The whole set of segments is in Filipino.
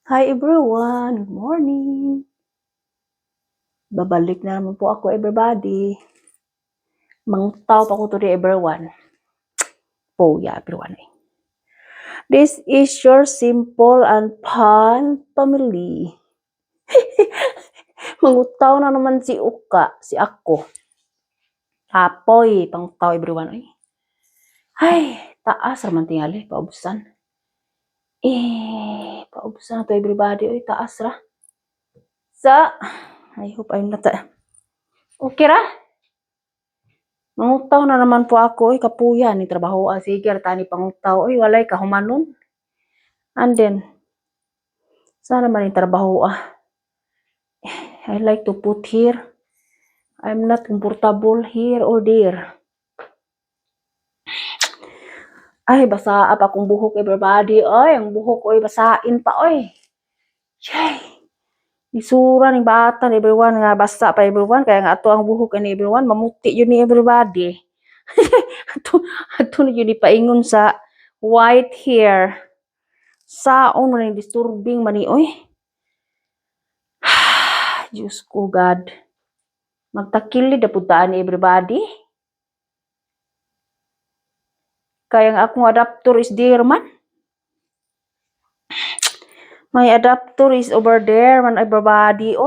Hi everyone, good morning. Babalik na naman po ako everybody. Mangutaw pa ko today everyone. Po, yeah everyone. This is your simple and fun family. Mangutaw na naman si Uka, si ako. Apoy, pangutaw everyone. Ay, taas raman tingali, paubusan. Paubusan na to everybody. Taas ra. I hope I'm not. Okay ra? Mangutaw na naman po ako, kapuya ni trabaho. Sige, tani pangutaw, walay kahumanon. And then, sana man yung trabaho. I like to put here. I'm not comfortable here or there. Ay, basa pa akong buhok everybody. Ang buhok ko basain pa, Yay! Isura ng bata everyone nga basa pa everyone. Kaya nga ato ang buhok ni everyone. Mamuti yun ni everybody. ato na yun ipaingon sa white hair. Saon man yung disturbing mani, Diyos ko, God. Magtakilid na puntaan ni everybody. Kaya nga akong adapter is there man. My adapter is over there man everybody,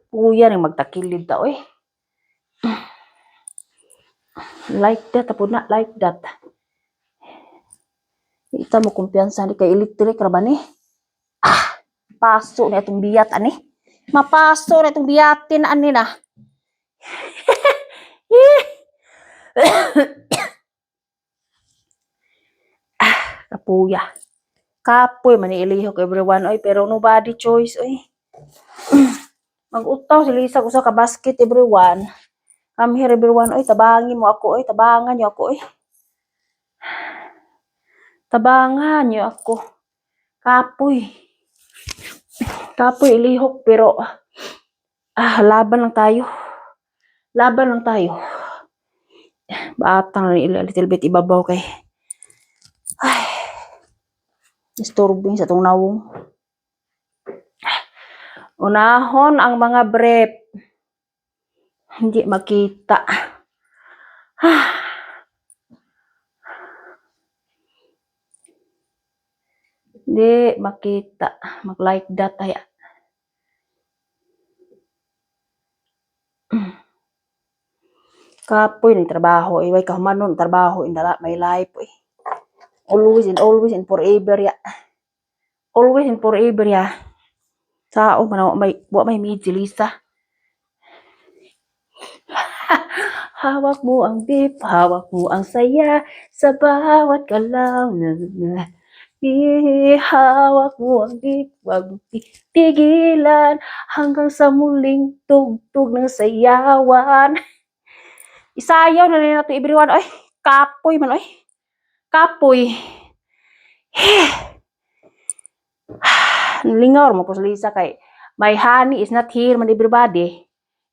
Kuya rin magtakilid ta, Like that, apo na, like that. Ita mo kumpiyansa ni kay electric ra ba ni? Paso na itong biyat, ani? Mapaso na itong biyatin, ani na. Kapuya. Kapoy man ilihok everyone, pero nobody choice, Mag-utaw si Lisa ko sa kabasket everyone. Come here everyone, tabangin mo ako, tabangan niyo ako, Tabangan niyo ako. Kapoy. Kapoy ilihok pero laban lang tayo. Laban lang tayo. Batang na little bit ibabaw kay. Ay. Disturbing sa tong nawong. Unahon ang mga brief. Hindi makita. Hindi makita. Mag-like that ay. Kapoy ng trabaho. Way kahumanon trabaho in my life. Always and forever ya. Always and forever ya. Sao man may medyo Lisa. Hawak mo ang beep, hawak mo ang saya sa bawat galaw na. Hawak mo ang beep, wag tigilan hanggang sa muling tugtog ng sayawan. Isayaw na rin nato everyone, kapoy man, kapoy. Lingaw mo po sa Lisa kay my honey is not here man everybody.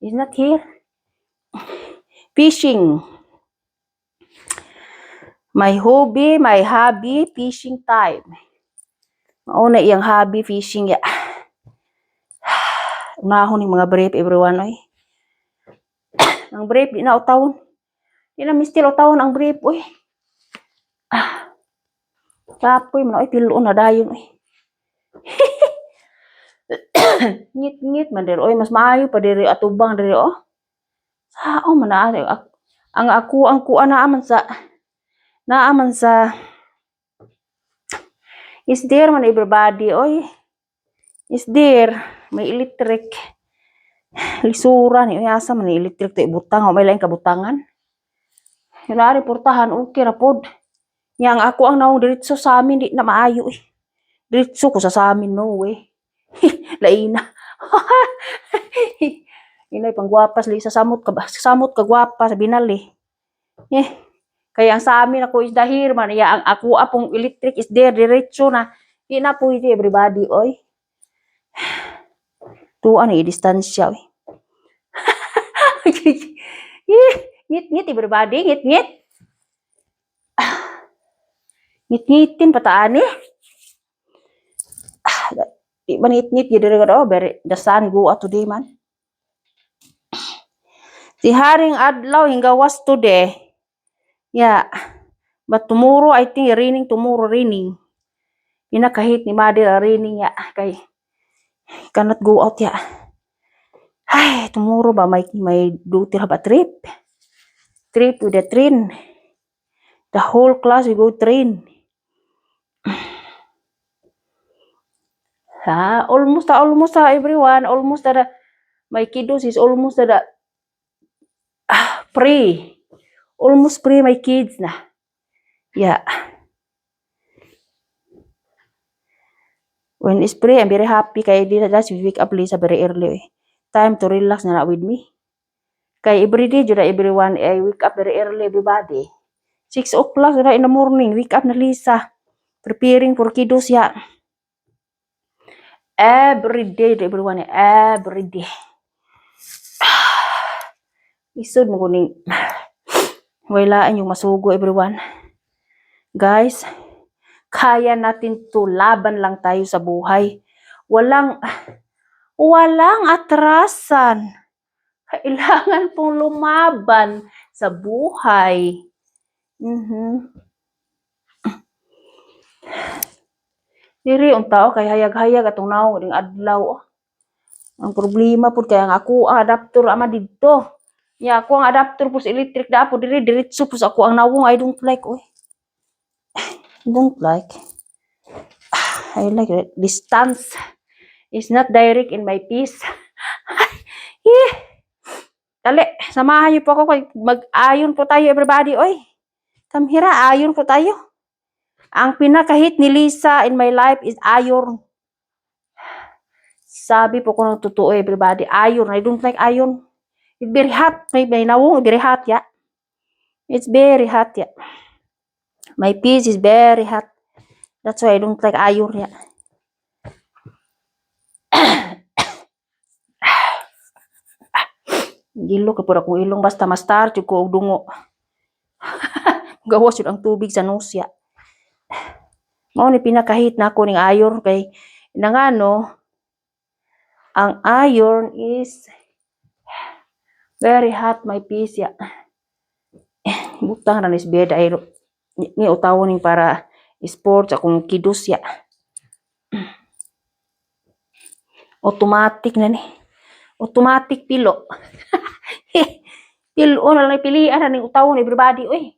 Is not here. Fishing. My hobby, fishing time. Mauna iyang hobby, fishing ya. Unahon yung mga brief everyone, Ang brief, di na utawon. Di na mistil utawon ang brief, Kapoy man, tiluon na dayon, Ngit-ngit man diri, mas maayo pa diri atubang diri, Sao man na ang kuan naaman sa is there man everybody, Is there may electric lisura ni asa man electric to ibutang may lain kabutangan. Yun na reportahan okay ra pod. Yang ako ang naong diretso sa amin di na maayo, Diretso ko sa amin no way. Laina. Inay panggwapas Lisa samot ka gwapa sa binali. Kaya ang sa amin ako is dahir man ya ang ako apong electric is there diretso na. Di na pwede everybody, Tuan ni distansya, Ngit-ngit everybody, ngit-ngit. Ngit-ngitin pataan, manit-nit gid diri oh, very the sun go out today man. Si haring adlaw hinggawas today. Yeah. But tomorrow I think raining tomorrow raining. Pinakahit ni mother raining ya kay cannot go out ya. Ay, tomorrow ba may duty ba trip? Trip with the train. The whole class we go train. Almost everyone, almost my kiddos is almost free. Almost free my kids na. Yeah. When it's free, I'm very happy kay that's we wake up Lisa very early. Time to relax na with me. Kay everyday jud everyone I wake up very early everybody. 6 o'clock in the morning, wake up na Lisa. Preparing for kiddos ya. Every day everyone, every day. Isod mo kuning wailaan yung masugo everyone. Guys, kaya natin to, laban lang tayo sa buhay. Walang atrasan. Kailangan pong lumaban sa buhay. Diri ang tao kay hayag-hayag atong naong ding adlaw. Ang problema pud kay ang ako ang adapter ama didto. Ya ako ang adapter pus electric da po diri diretso pus ako ang nawong I don't like oy. Don't like. I like it. Distance is not direct in my piece. Dali, samahan niyo po ako kay mag-ayon po tayo everybody oy. Come here, ayon po tayo. Ang pinakahit ni Lisa in my life is iron. Sabi po ko ng totoo everybody, iron. I don't like iron. It's very hot. May nawong very hot ya. It's very hot ya. My piece is very hot. That's why I don't like iron ya. Gilo ka pura kong ilong basta mastar jud ko og dungo. Gawas jud ang tubig sa nose ya. Mao ni pinakahit na ako ning iron kay nangano ang iron is very hot my piece ya. Butang na nis bed ay ni utawon ning para sports akong kiddos ya. Automatic na ni. Automatic pilo. Pilo na lang pilian na ning utawon everybody oy.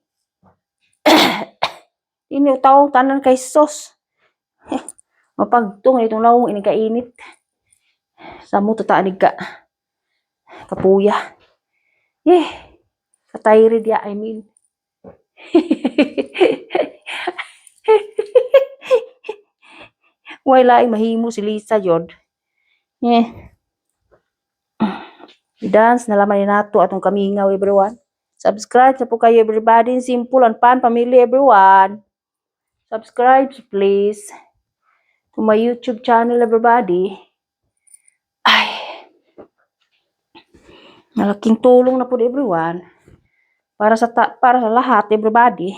Ini utawon tanan kay sos. Mapagtong itong lawong ini kainit. Samo tataanig ka. Kapuya. Katayrid ya I mean. Wala ay mahimo si Lisa jod. Dance na laman ni nato atong kamingaw everyone. Subscribe na po kayo everybody. Simple and fun family everyone. Subscribe please to my YouTube channel everybody. Ay. Malaking tulong na po everyone. Para sa lahat everybody.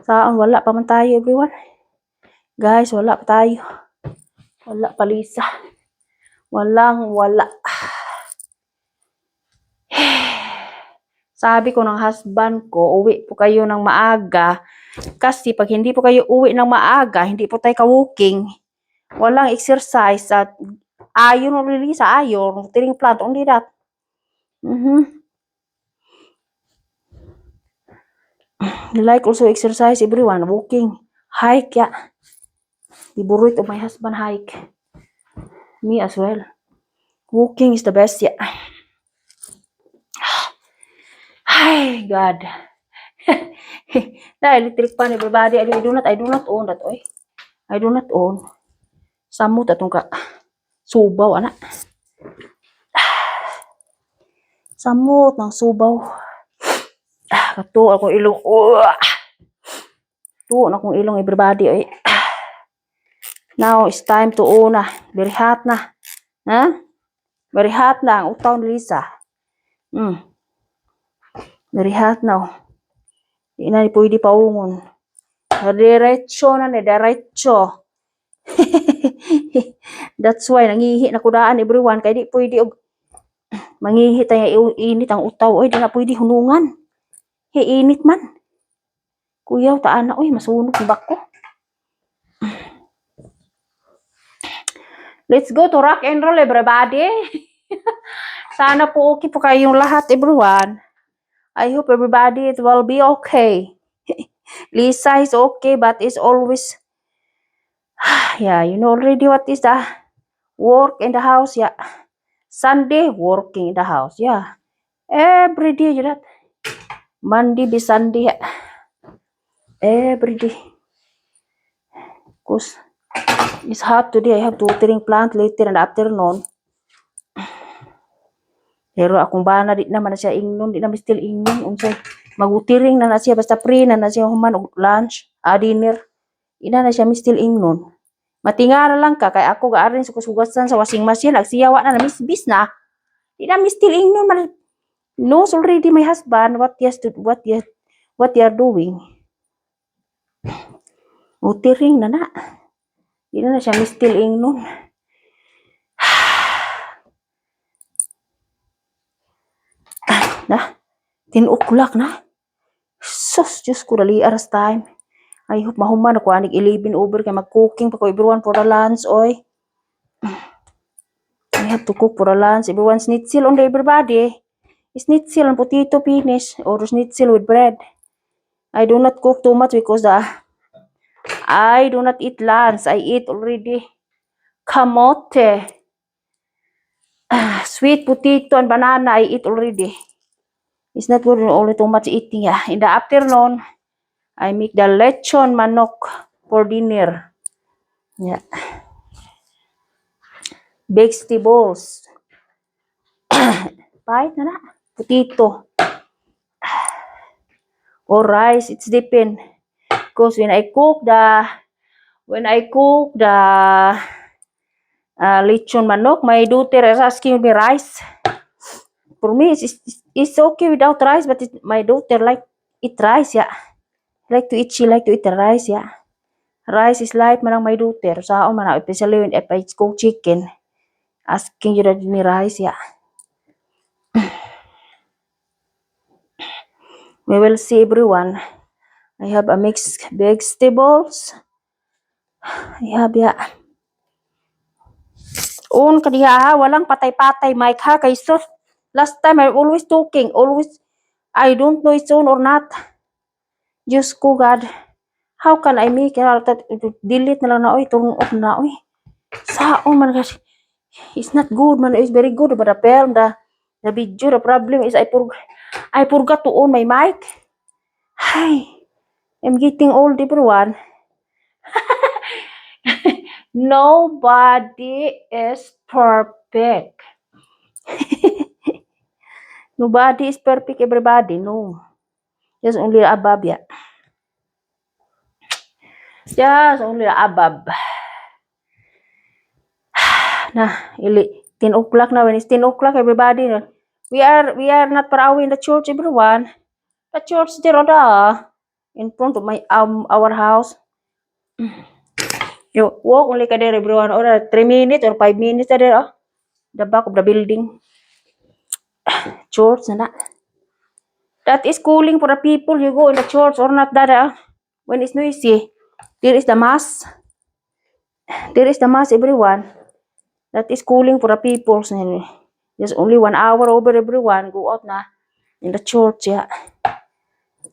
Saan wala pa man tayo everyone. Guys, wala pa tayo. Wala pa Lisa. Wala. Sabi ko ng husband ko, uwi po kayo ng maaga. Kasi pag hindi po kayo uwi ng maaga, hindi po tayo ka-walking. Walang exercise at ayon o Lisa, ayon. Tiring plant, only that. Like also exercise everyone, walking, hike ya. Favorite of my husband hike. Me as well. Walking is the best ya. Ay, God. Na electric pan everybody. I do not own that oy. I do not own. Samot atong ka. Subaw ana. Samot ng subaw. Kato akong ilong. Tuo na akong ilong everybody oy. Now it's time to own na. Very hot na. Very hot na ang utaw ni Lisa. Very hot now. Di na pwede paungon. Diretso na ni, diretso. That's why nangihi na kudaan everyone kay di pwede og mangihi tayo init ang utaw oy di na pwede hunungan. Init man. Kuyaw ta ana oy masunog ang bako. Let's go to rock and roll everybody. Sana po okay po kayong lahat everyone. I hope everybody it will be okay. Lisa is okay but is always yeah, you know already what is the work in the house, yeah. Sunday working in the house, yeah. Every day you that. Monday be Sunday, yeah. Every day. Cause it's hot today. I have to watering plant later in the afternoon. Pero akong bana di naman na siya ingnon, di naman still ingnon. Unsay magutiring na siya basta pre na siya human og lunch, dinner. Ina na siya still ingnon. Matingara lang ka kay ako gaarin sa kusugasan sa washing machine agsiyawa na misbis na. Di na still ingnon man knows already my husband what they are doing. Utiring na na. Di na siya still ingnon. Na, 10 o'clock na. Sus, Diyos ko, dali aras time. I hope mahuman ako anig 11 over kay mag-cooking pa ko everyone for the lunch, oy. I have to cook for the lunch. Everyone schnitzel on everybody. Schnitzel and potato finish or schnitzel with bread. I do not cook too much because I do not eat lunch. I eat already kamote. Sweet potato and banana I eat already. It's not good only too much eating. Yeah. In the afternoon, I make the lechon manok for dinner. Yeah. Vegetables. Pahit na na. Potato. Or rice. It's depend. Because when I cook the lechon manok, my daughter is asking me rice. For me, it's okay without rice, but my daughter like eat rice, yeah. She like to eat the rice, yeah. Rice is light man ang my daughter. Saan man ako, especially when if I cook chicken. Asking you to give me rice, yeah. We will see everyone. I have a mixed vegetables. I have, yeah. Kadiha, walang patay-patay, Mike, ha, kay sus. Last time, I'm always talking, always, I don't know it's on or not. Diyos ko, God. How can I make it? Delete na lang na, oy, turn off na, oy. Saan man, gosh. It's not good, man. It's very good, but the video, the problem is I forgot to on my mic. Hi. I'm getting old, everyone. Nobody is perfect. Nobody is perfect, everybody. No. Just only above, yeah. Just only above. Nah, 10 o'clock now. When it's 10 o'clock, everybody. We are not far away in the church, everyone. The church there, in front of our house. You walk only there, everyone. Or 3 minutes or 5 minutes there, the back of the building. Church na. That is cooling for the people. You go in the church or not that, when it's noisy. There is the mass. There is the mass, everyone. That is cooling for the people. Just only 1 hour over, everyone. Go out na in the church, yeah.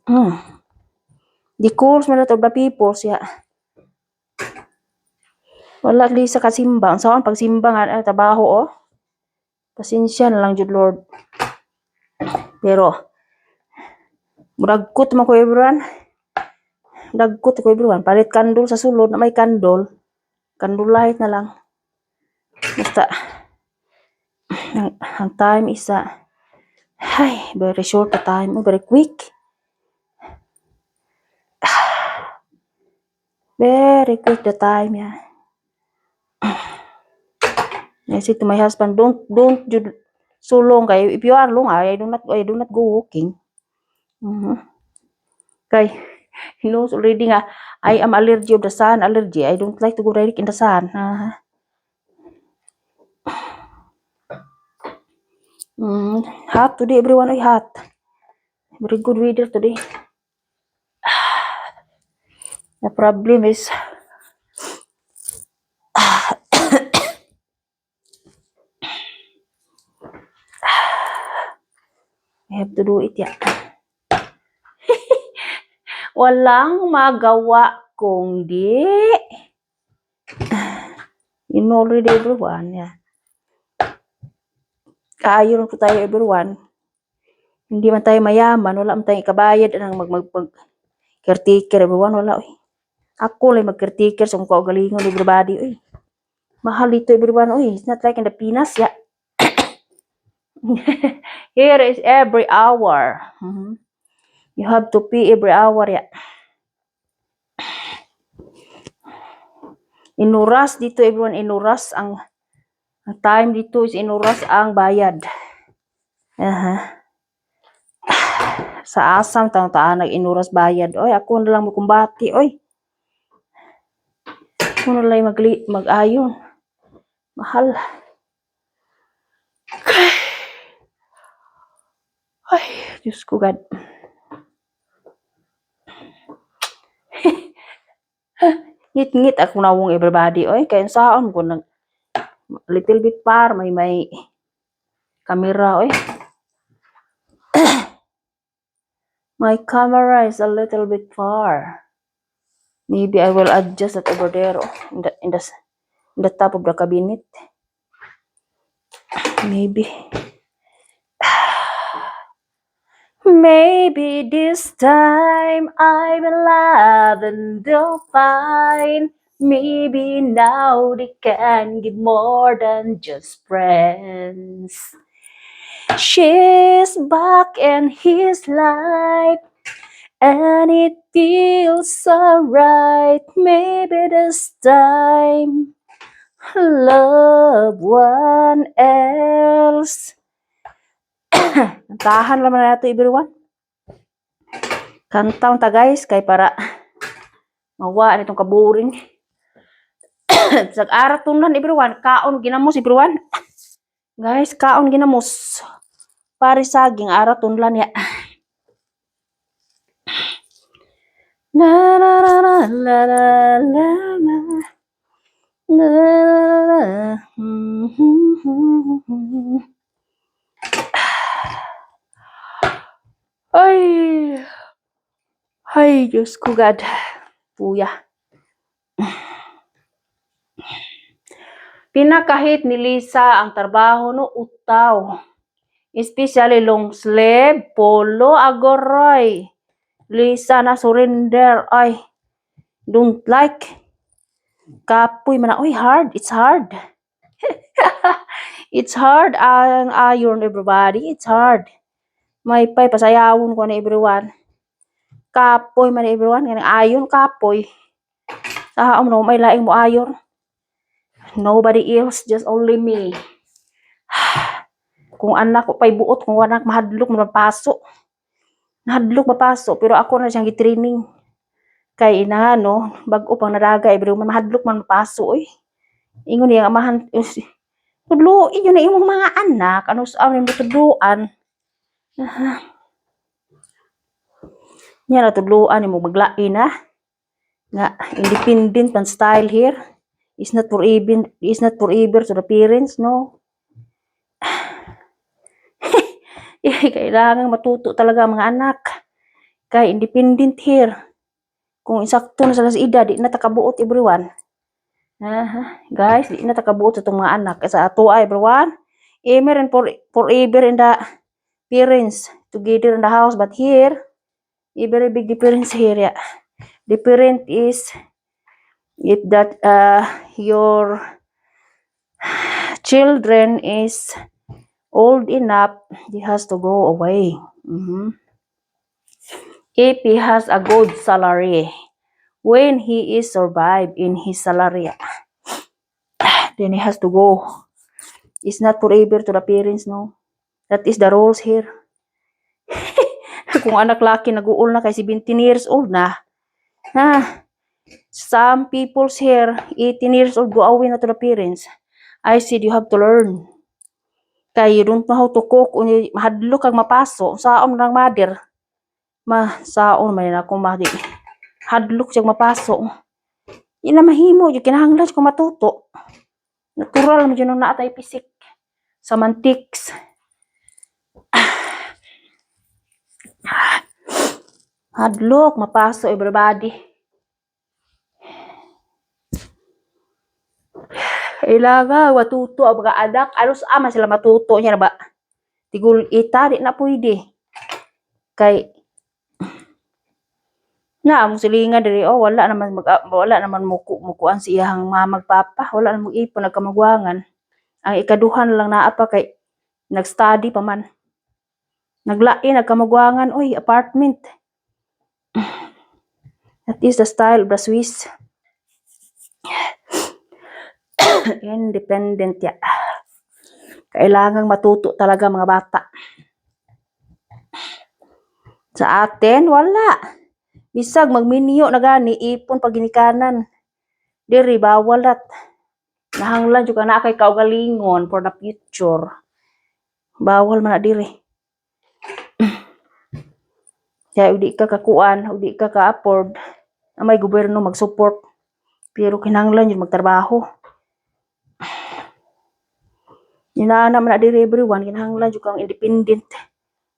The cools man of the people, yeah. Wala li sa kasimbang. Saan pagsimbang trabaho, oh. Pasensya na lang, Jud Lord. Pero, dagkot man ko, everyone. Dagkot ko, everyone. Palit kandol sa sulod na may kandol. Kandol light na lang. Basta, ang time is very short the time. Very quick. Very quick the time, yeah. I said to my husband, don't so long. Kay if you are long, I do not go walking. Okay. He knows already nga, I am allergy of the sun, allergy. I don't like to go direct in the sun. Hot today, everyone. Ay, hot. Very good weather today. The problem is, I have to do it, yeah. Walang magawa kundi, you know already, everyone, yeah. Kaayon po tayo, everyone. Hindi man tayo mayaman, wala man tayong ikabayad ng caretaker, everyone, wala, oy. Ako lang mag-caretaker sa mukha galingon, everybody, oy. Mahal ito, everyone, oy. It's not like in the Pinas, yeah. Here is every hour. You have to pay every hour, yeah. Inuras dito, everyone, inuras ang time dito is inuras ang bayad. Sa Asam, taon-taan nag-inuras bayad. Oy, ako na lang makumbati, oy. Ako na lang mag-ayon. Mahal. Ay, Diyos ko, God. Ngit-ngit ako nawong everybody, oy. Kaya saan ko nag little bit par, may camera, oy. My camera is a little bit far. Maybe I will adjust it over there, in the top of the cabinet. Maybe. Maybe this time I will love and they'll find. Maybe now they can give more than just friends. She's back in his life, and it feels so right. Maybe this time, love one else. Kantahan naman na ito, everyone. Kantaon ta, guys, kay para mawaan itong kaburing. Sag-arat tunan, everyone. Kaon ginamos, everyone. Guys, kaon ginamos. Pare saging arat tunlan ya. Na na na na la la la la. Na na na. Ay. Ay, Diyos ko, God. Puya. Pinakahit ni Lisa ang trabaho no utaw. Especially long sleeve, polo, agoray. Lisa na surrender. Ay, don't like. Kapoy man. Oy, hard. It's hard. It's hard ang iron, everybody. It's hard. May pay pasayawon ko na, everyone. Kapoy man, everyone. Ganang ayon, kapoy. Sa no, may laing mo ayon. Nobody else, just only me. Kung anak ko pa'y buot, kung anak mahadlok, mapaso. Mahadlok, mapaso. Pero ako na siyang gitraining. Kay ina, no, bago pang naraga, everyone, mahadlok man mapaso, eh. Ingon yung amahan, tudluin yun na imong mga anak, ano saan yung tudluan. Yan na tudluan, yung maglain na. Nga, independent man style here. It's not forever to the parents, no. Kailangan matuto talaga ang mga anak. Kay independent here. Kung insakto na sila sa edad, di na takabuot, everyone. Guys, di na takabuot itong mga anak. Sa ato ay, everyone. Meron forever in the parents together in the house. But here, a very big difference here. Yeah. Different is if that your children is old enough, he has to go away. If he has a good salary, when he is survive in his salary, then he has to go. It's not forever to the parents, no. That is the rules here. Kung anak laki nag-uol na kay 17 years old na, Some people's here, 18 years old, go away na to the parents. I said, you have to learn. Kay you don't know how to cook. Mahadlo kag mapaso. Saon ng mother. Saon man na akong madi. Hadlok siya mapaso. Ina mahimo, yung kinahanglan ko matuto. Natural mo yun na atay pisik. Sa mantiks. Hadlok, mapaso everybody. Ilaga, matuto ang mga anak. Ano sa ama sila matuto niya na ba? Tigul ita, di na pwede. Kay na ang silingan diri wala naman mukuan si iyang magpapa, wala na ipon nagkamagwangan. Ang ikaduhan lang naa pa kay nag-study pa man. Naglain nagkamagwangan apartment. That is the style of the Swiss. Independent ya. Kailangang matuto talaga mga bata. Sa atin wala. Bisag magminyo na gani ipon pag ginikanan. Diri bawalat. Nahanglan juga na kay kaugalingon for the future. Bawal man na diri. Kaya udi ka kakuan, udi ka ka-afford. May gobyerno mag-support. Pero kinahanglan yun magtrabaho. Inaana man na diri everyone, kinahanglan yun kang independent.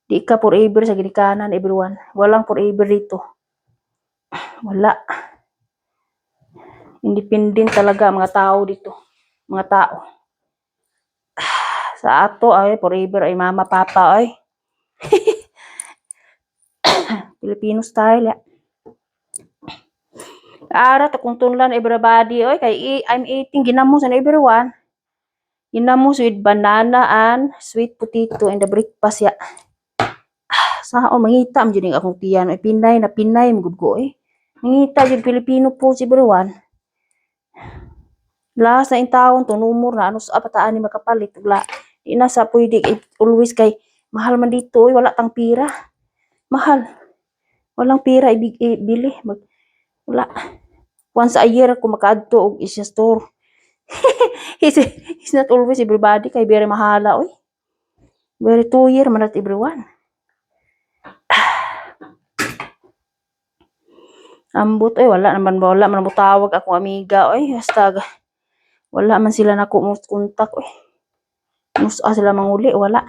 Di ka forever sa ginikanan everyone. Walang forever dito. Wala. Independent talaga mga tao dito. Mga tao. Sa ato ay forever ay mama papa ay. Filipino style ya. Ara ta kung tunlan everybody oy kay I'm eating ginamos and everyone. Ginamos with banana and sweet potato in the breakfast ya. Saon mangita am jud akong tiyan ay pinay mugud eh. Mangita jud Filipino po si everyone. Last na in taon to numor na ano sa pataan ni makapalit ugla. Di na sa pwede always kay mahal man dito oy wala tang pira. Mahal. Walang pira ibili. Wala. Once a year ako makaadto og isya store. It's not always everybody kay very mahala oy. Very 2 year man at everyone. Ambot oy wala man mo tawag ako amiga oy hasta wala man sila nako mo kontak oy. Musa sila manguli wala.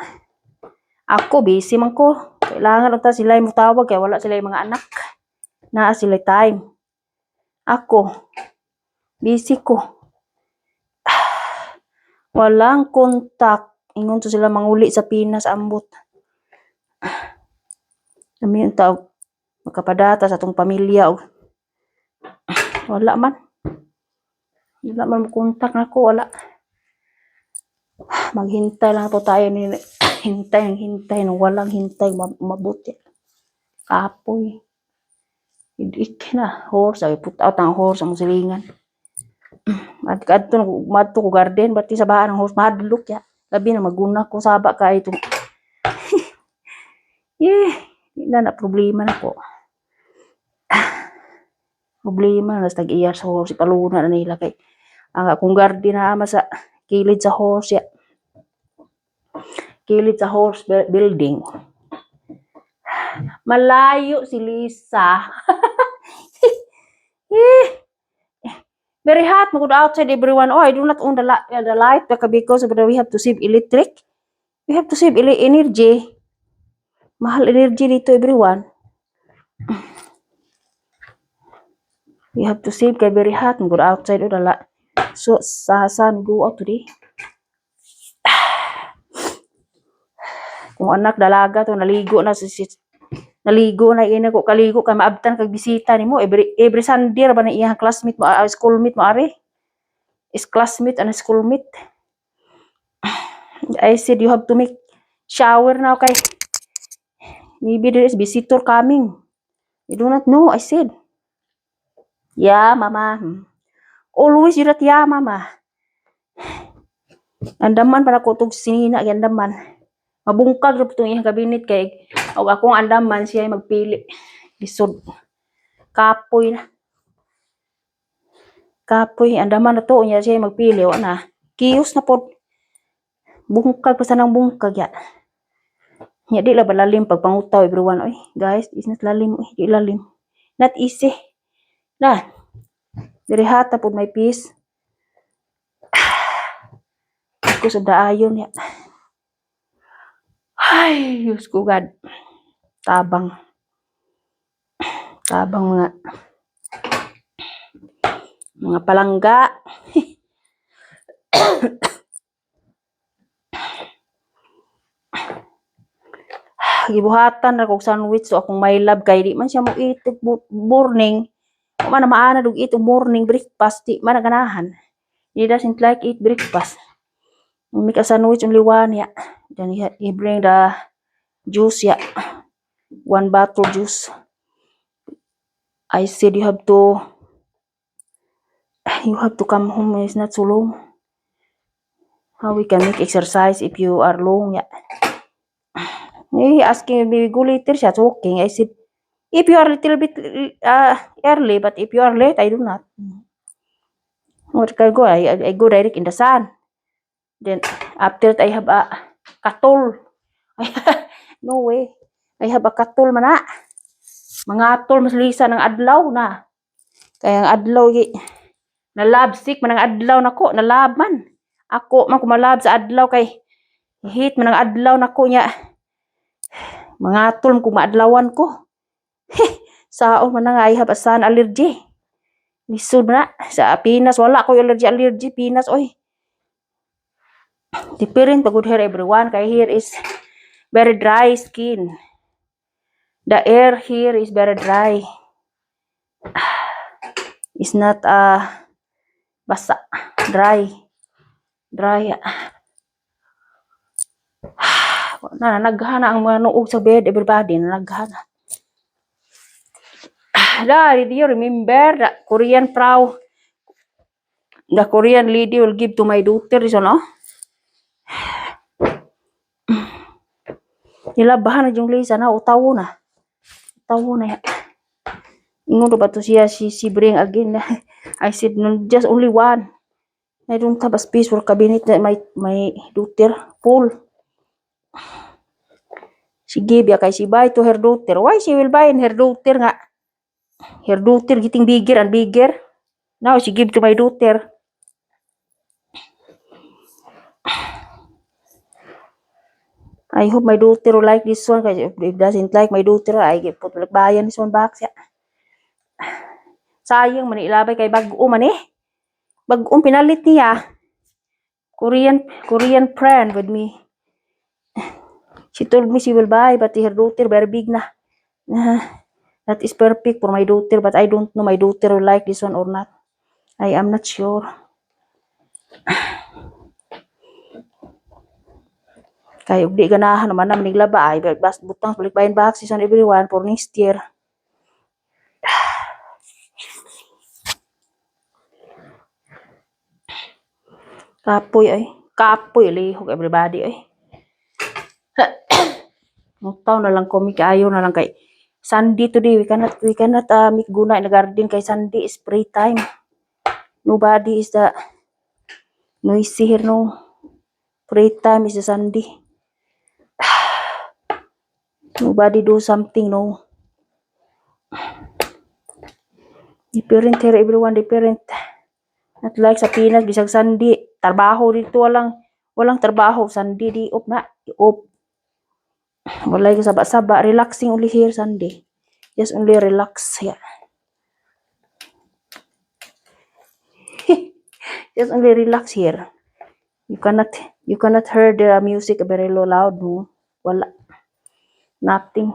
Ako busy man ko. Kailangan unta sila mo tawag kay wala sila mga anak. Naa sila time. Ako busy ko. Walang kontak. Ingon to sila manguli sa Pinas ambot. Kami yung tao makapadata sa atong pamilya. Wala man. Wala man kontak nako wala. Maghintay lang po tayo ni hintay nang walang hintay mabuti. Kapoy. Idik na horse ay put out ang horse ang silingan. At kadto madto ko garden bati sa bahan ang horse madlok ya. Labi na maguna ko saba ka itong na problema na ko. Problema na tag-iya sa horse paluna na nila kay ang akong garden na ama sa kilid sa horse ya. Kilid sa horse building. Malayo si Lisa. Very hot. Magod outside everyone. I do not own the light because we have to save electric. We have to save energy. Mahal energy dito everyone. We have to save kay very hot. Magod outside the light. So sun go out today. Kung anak dalaga to naligo na ina ko kaligo kay maabtan kag bisita nimo every Sunday ra ba na iyang classmate mo schoolmate mo ari is classmate and schoolmate. I said you have to make shower now kay maybe there is visitor coming. You do not know. I said yeah mama. Always you that yeah mama. Andaman para ko tug sinina kay andaman. Mabungkag ra putong iyang kabinet kay og akong andaman siya magpili. Lisod. Kapoy na. Kapoy, andaman na to niya siya magpili o na. Kiyos na po. Bungkag pa sa nang bungkag ya. Ya di la balalim pag pangutaw everyone. Oy, guys, is not lalim. Oy, di lalim. Not easy. Na. Diri hata po may peace. Ko sa daayon ya. Ay, Diyos ko God. Tabang. Tabang mga palangga. Gibuhatan na kog sandwich so akong my love kay di man siya mo itog morning. Man maana dug itog morning breakfast di man ganahan. He doesn't like eat breakfast. Make a sandwich only one ya. Then he bring the juice ya. 1 bottle juice. I said you have to come home. It's not so long. How we can make exercise if you are long ya. He asking me go later siya walking. I said if you are a little bit early, but if you are late, I do not. What can I go? I go direct in the sun. Then after that I have a katol. No way. I have a katol man na. Mga atol mas lisa ng adlaw na. Kaya ang adlaw nalab sick man ang adlaw nako, nalab man. Ako man kumalab sa adlaw kay hit man ang adlaw nako nya. Mga atol kung maadlawan ko. Saon man nga I have a sun allergy. Lisod na sa Pinas wala ko allergy Pinas oy. Different pagod here everyone kay here is very dry skin. The air here is very dry. It's not basa, dry. Naghana ang mga nuog sa bed everybody naghana. Do you remember the Korean prow? The Korean lady will give to my daughter this no? Nilabahan na yung Lisa na utawo na ya. Ingon ba to siya si bring again. I said no, just only one. I don't have a space for cabinet that my daughter full. She gave ya kay she buy to her daughter. Why she will buy in her daughter nga? Her daughter getting bigger and bigger. Now she give to my daughter. I hope my daughter will like this one. Kasi if doesn't like my daughter, I give put bayan this one back siya. Sayang man ilabay kay bag-o man eh. Bag-ong pinalit niya. Korean friend with me. She told me she will buy, but her daughter very big na. That is perfect for my daughter, but I don't know my daughter will like this one or not. I am not sure. Kaya ug di ganahan naman na maniglaba ay bas butang balik bayan box season everyone for next year. Kapoy lihok everybody ay. Mutaw na lang kami kaayo na lang kay Sunday today we cannot make guna in the garden kay Sunday is free time. Nobody is the noisy here no. Free time is the Sunday. Nobody do something no. Different here everyone different. Not like sa Pinas bisag Sunday trabaho dito walang trabaho Sunday di off na off. Walay ka saba-saba relaxing only here Sunday. Just only relax ya. Just only relax here. You cannot hear the music very loud no. Wala. Nothing.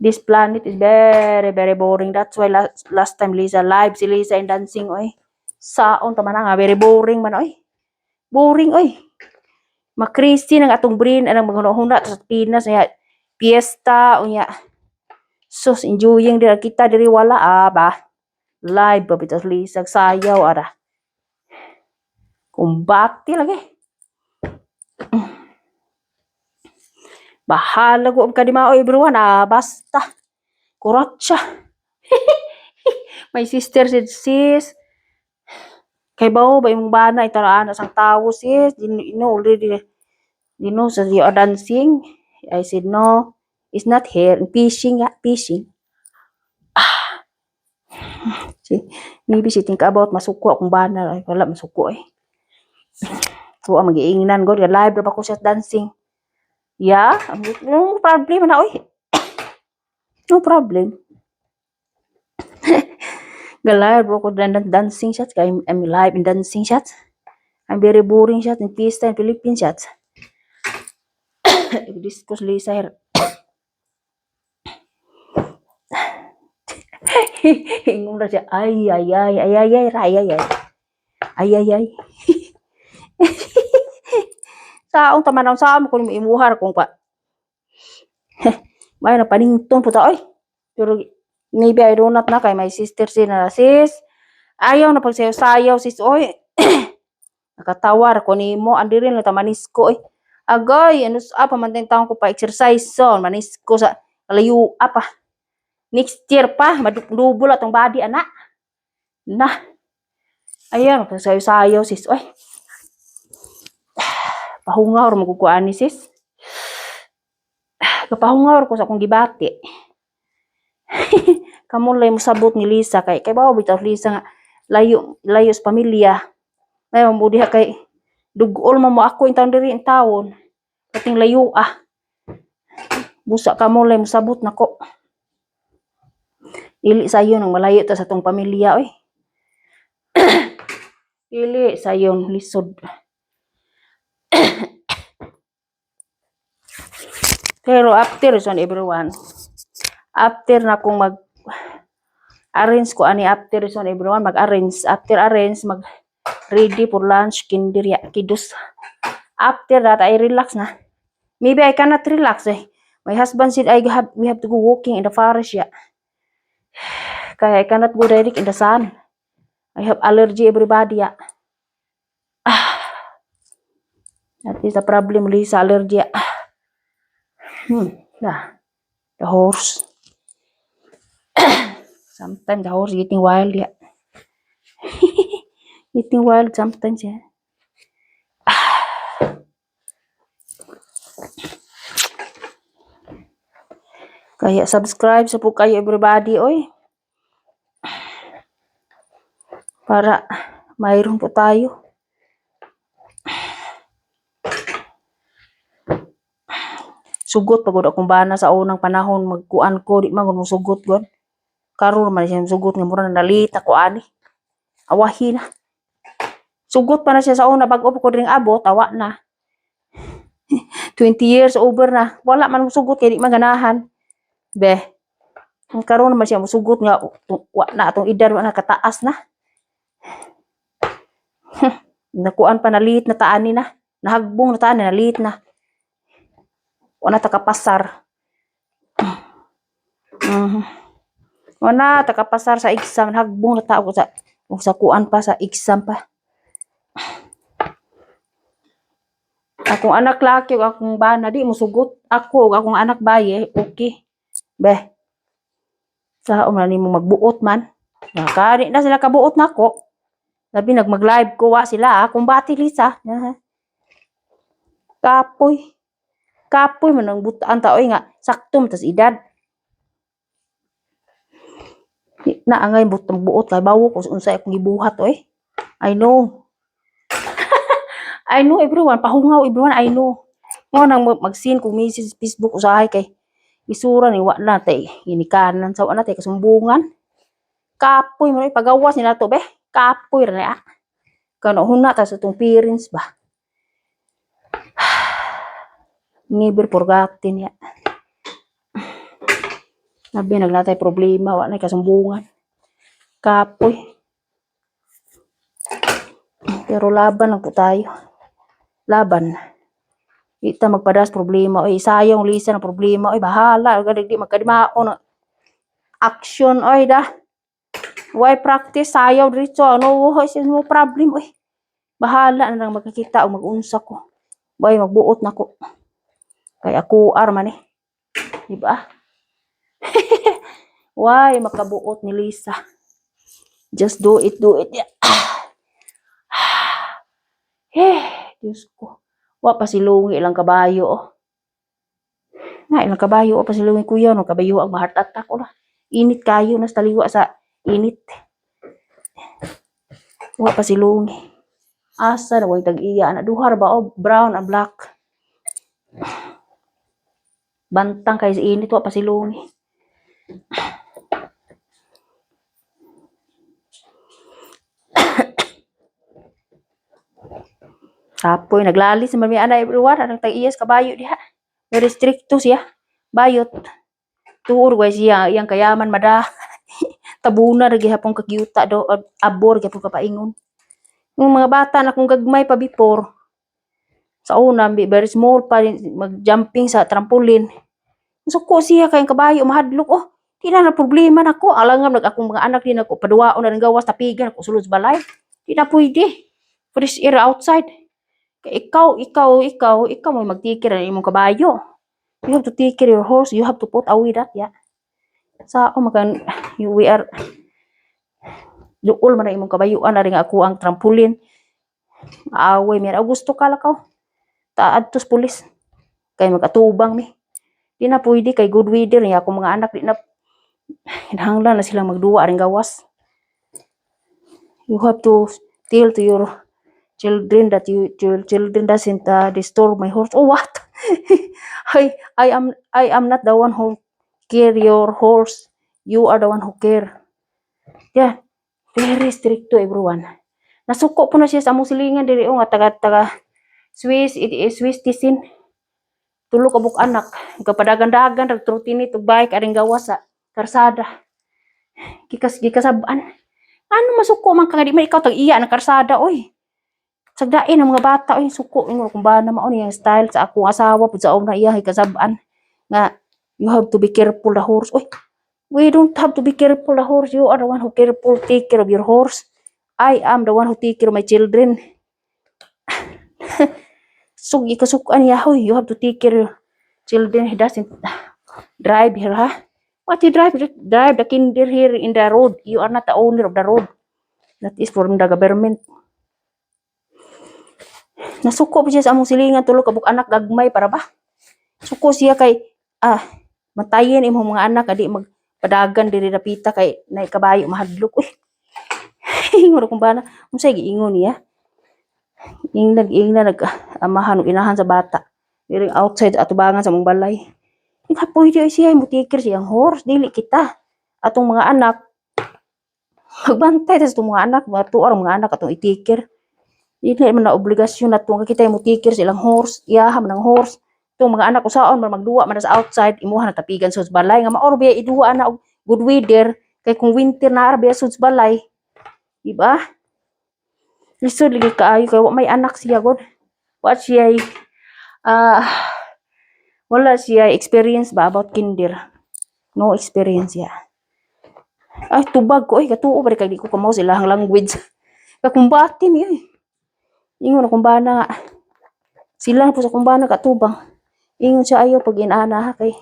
This planet is very very boring. That's why last time Lisa live si Lisa in dancing oy. Saon ta man nga very boring man oy. Boring oy. Makrisi ng atong brain anang mga huna sa Pinas ya fiesta unya. Sus enjoying dira kita diri wala ba. Live ba bitas Lisa sayaw ara. Kumbati lagi. Bahala ko ka di mao everyone basta. Kuratsa. My sister said, sis, kay bao ba yung bana itaraan sang tao sis? You know already, you know, so you are dancing. I said, no, it's not here. Fishing, yeah, fishing. Si, maybe she think about masuko akong bana. Ay, wala, masuko eh. So, ang mag-iinginan ko, live ba ko siya dancing? Yeah, no problem na, oy. No problem. Galive ko dancing shots. I'm live in dancing shots. I'm very boring shots in pista in Philippine shots. Discuss Lisa here. Ingon na siya, ay, ay, ay, ay, ay, ay, ay, ay, ay, ay, ay, ay. Saong taman sa mo kung imuhar kung pa. May na panington po ta, oy. Pero maybe I do not na kay my sister na sis. Ayaw na pagsayaw-sayaw sis, oy. Nakatawar ko nimo andi rin ta manisko, oy. Agay, ano sa pamantay taon ko pa exercise son, manisko sa layo apa. Next year pa, madubol atong body anak. Na. Ayan, pagsayaw-sayaw sis, oy. Pahungaw ra magkukuan ni sis. Kapahungaw ko sa akong gibati. Kamo lay mo sabot ni Lisa kay bawo bitaw Lisa nga layo sa pamilya. Ayon mo diha kay dugol mo ako in taon diri in taon. Kating layo busa kamo lay mo sabot nako. Dili sayo nang malayo ta sa tong pamilya oy. Dili sayon lisod. Pero after son everyone. After na kung arrange ko ani after son everyone mag-arrange after arrange mag ready for lunch kindirya kidus. After that I relax na. Maybe I cannot relax eh. My husband said we have to go walking in the forest ya. Kaya I cannot go direct in the sun. I have allergy everybody ya. That is the problem Lisa allergy ya. Yeah. The horse. Sometimes the horse getting wild ya. Getting wild sometimes ya. Kaya subscribe sa po kayo everybody oy. Para mayroon po tayo. Sugot pagod akong bana sa unang panahon magkuan ko di man mo sugot gon. Karon man siya sugot nga mura nalit ako ani. Awahi na. Sugot pa na siya sa una bag-o ko dring abot awa na. 20 years over na. Wala man mo sugot kay di maganahan. Be. Karon man siya mo sugot nga wa na atong edad wa na kataas na. Nakuan pa nalit na taan ni na. Nahagbong na taan na nalit na. Wala takapasar. Wala takapasar sa exam hagbong na tao sa kuan pa sa exam pa. Akong anak laki o akong bana di mo sugot ako akong anak baye okay. Be. Sa umra nimo magbuot man. Kani na sila kabuot nako. Labi nagmag-live ko wa sila akong bati Lisa. Kapoy. Kapoy man ang butaan ta oy nga saktom tas edad. Na angay butang buot kay bawo ko unsay akong gibuhat oy. I know. I know everyone pahungaw everyone I know. Mo nang mag-seen kung message Facebook usahay kay isura ni wa na tay ginikanan sa wa na tay kasumbungan. Kapoy mo pagawas nila to be. Kapoy ra na. Kano huna ta sa tong parents ba. Never forgotten ya. Nabi naglatay problema wa na kasumbungan. Kapoy. Pero laban lang po tayo. Laban. Ita magpadas problema oy sayong Lisa ng problema oy bahala gadig di magkadimao na action oy da. Why practice sayaw diretso ano hoy no problem oy. Bahala na lang magkakita o mag-unsa ko. Bay magbuot nako. Kay ako arman eh. Di ba? Why makabuot ni Lisa? Just do it, do it. Yeah. Diyos ko. Wa pa silungi ilang kabayo. Oh. Nga ilang kabayo pa silungi kuya no kabayo ang heart attack oh. Init kayo nas taliwa sa init. Wa pa silungi. Asa na way tag-iya na duhar ba oh brown and black. Bantang kay sa init wa pa silungi. Tapoy naglali sa may ana everyone anang tag-iyas kabayo diha. Very stricto siya. Bayot. Tuor way siya iyang kayaman mada. Tabuna ra gihapon kagyuta do abor gyapon kapaingon. Yung mga bata na kung gagmay pa before. Sa una very small pa mag-jumping sa trampoline. Suko siya kay kabayo mahadlok oh. Di na problema nako. Alangam nag akong mga anak din ako paduwaon na ng gawas tapigan ako sulod sa balay. Di na pwede. Fresh air outside. Ikaw may magtikir na imong kabayo. You have to take care of your horse. You have to put away that, yeah. Sa ako makan, we are, duol man na imong kabayuan na rin ako ang trampoline. Away, may gusto ka lakaw. Taad tos pulis. Kay mag-atubang mi. Di na pwede kay good weather niya ako mga anak. Di na, hinahanglan na silang magduwa rin gawas. You have to tell to your children that children doesn't disturb my horse. Oh what? I am not the one who care your horse. You are the one who care. Yeah, very strict to everyone. Nasuko po na siya sa among silingan diri nga taga Swiss, it is Swiss tisin. Tulo ka buk anak, kapadagan-dagan nagtrutini tug bike aring gawas sa karsada. Gikasaban. Ano masuko man kagadi man ikaw tag iya ng karsada oy. Sagdain ang mga bata oy suko ingon kung ba na mao niyang style sa akong asawa pud sa una iya kasaban nga you have to be careful the horse oy. We don't have to be careful the horse. You are the one who careful take care of your horse. I am the one who take care of my children. So ikasukan niya hoy you have to take care of your children. He doesn't drive here ha. What you drive the kinder here in the road. You are not the owner of the road. That is from the government. Nasuko pa siya sa among silingan tulo kabuk anak gagmay para ba? Suko siya kay matayen imong mga anak adi magpadagan diri dapita kay nay kabayo mahadlok. Uy. Ingon kung bana unsay giingon niya? Ingna amahan ug inahan sa bata. Diri outside atubangan sa mong balay. Ika pwede siya mutikir siyang horse dili kita. Atong mga anak magbantay sa atong mga anak, matuar mga anak atong itikir. Dili man na obligasyon natong kita mutikir silang horse, iyaha man ang horse. Itong mga anak usaon man magduwa man sa outside imuha na tapigan sa balay nga maor biya iduwa na og good weather kay kung winter na ara biya sa balay. Diba? Lisod lagi kaayo kay wa may anak siya god. Wa siya wala siya experience ba about kinder. No experience ya. Ay tubag ko ay katuo ba kay di ko kamaw sila ang language. Kakumbati mi ay. Ingon akong bana nga. Sila po sa kumbana katubang. Ingon siya ayaw pag inaana ha kay.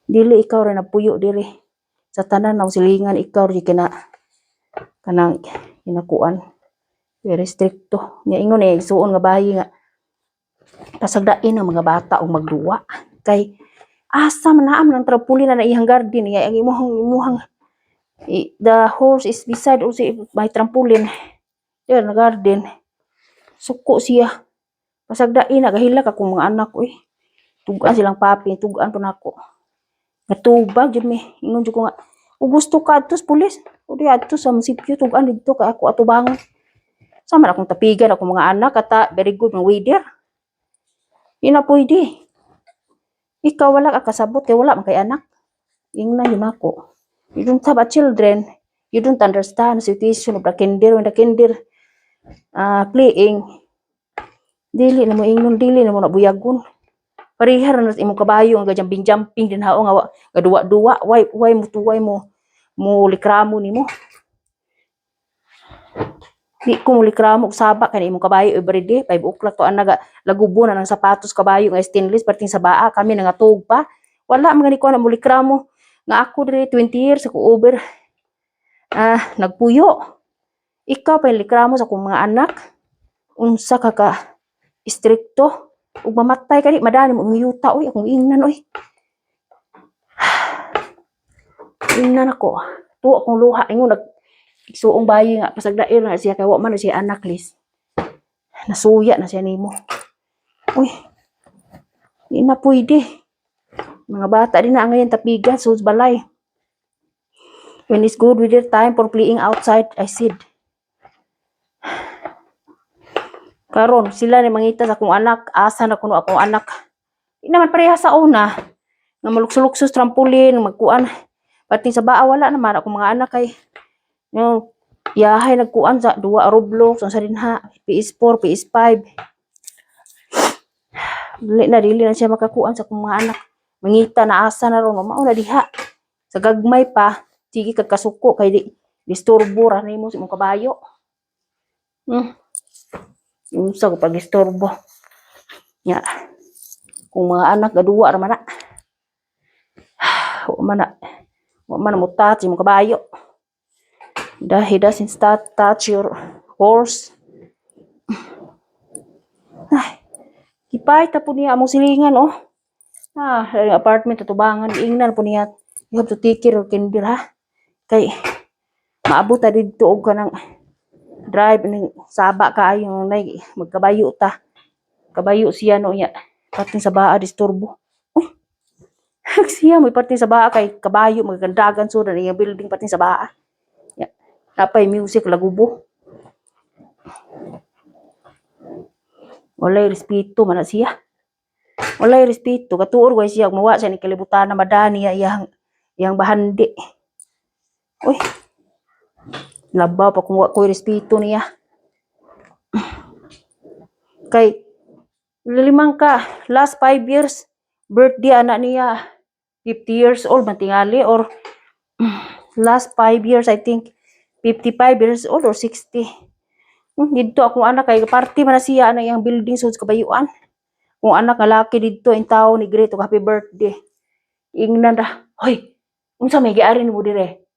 Dili ikaw rin napuyo diri. Sa tanan ng silingan ikaw rin kanang kinakuan. Very stricto. Nya ingon suon nga bayi nga. Pasagdain ang mga bata o magduwa. Kay asa man naam ng trampoline na iyang garden. Ang imuhang the horse is beside also my trampoline. Yan, na garden. Suko siya. Pasagdain, nagahila ka kung mga anak ko eh. Tugaan silang papi, tugaan po na ako. Natubag, yun may. Ingon dyan ko nga, o gusto ka atos, pulis. O di atos, sa musipyo, tugaan dito ka ako atubangon. Sama na akong tapigan, akong mga anak, kata, very good, mga wader. Yun na pwede. Ikaw wala ka kasabot, kaya wala man kay anak. Yun na yun ako. You don't have a children. You don't understand the situation of the kinder. When the kinder playing dili na mo ingnon dili na mo nabuyagon parihar na imong kabayo ang jumping din hao nga gaduwa-duwa why mo likramo nimo di ko mo likramo og saba kani imong kabayo everyday 5 o'clock to anaga lagubo na ng sapatos kabayo nga stainless perting sa baa kami nga tug pa wala man gani ko na mo likramo Nga ako diri 20 years ako over nagpuyo. Ikaw pa likramo sa akong mga anak. Unsa ka ka istrikto ug mamatay ka di madani mo yuta oy akong ingnan oy. Ingnan ako. Tuwa akong luha ingon nagsuong bayi nga pasagdair na siya kay wa man siya anak lis. Nasuya na siya nimo. Uy. Di na pwede. Mga bata din na ngayon tapigan sus balay. When it's good with their time for playing outside, I said. Karon sila ni mangita sa akong anak, asa na kuno akong anak. Di naman pareha sa una. Nga malukso-luksos trampolin, magkuan. Pati sa baa wala naman akong mga anak kay yung yahay nagkuan sa duwa Roblox, ang sa dinha, PS4, PS5. Dili na siya makakuan sa akong mga anak. Mangita na asa na ron, mao na diha. Sa gagmay pa, sige kagkasuko kay di disturbo ra nimo sa imong kabayo. Yung sa ko pag disturbo. Nya. Kung mga anak gaduwa ra man na. Wa man mo touch imong kabayo. He doesn't touch your horse. Ay, kipay ta po niya among silingan oh. Apartment tubangan ingnan po niya. You have to take care of kindir ha. Kay maabot ta didto og kanang drive ning saba kaayo nay magkabayo ta. Kabayo siya no nya. Pati sa baa disturbo. Uy. Siya may pati sa baa kay kabayo magagandagan so na yung building pati sa baa. Ya. Napay music lagubo. Walay respeto man na siya. Walay respeto katuor way siya mawa siya ni kalibutan na madani iyang bahandi. Uy. Labaw pa kung wa ko'y respeto niya. Kay lilimang ka last 5 years birthday anak niya 50 years old man tingali or last 5 years I think 55 years old or 60. Dito akong anak kay party man na siya na iyang building sa kabayuan. Kung anak nga laki dito in tao ni great happy birthday. Ingnan ra. Hoy, unsa may giari nimo dire?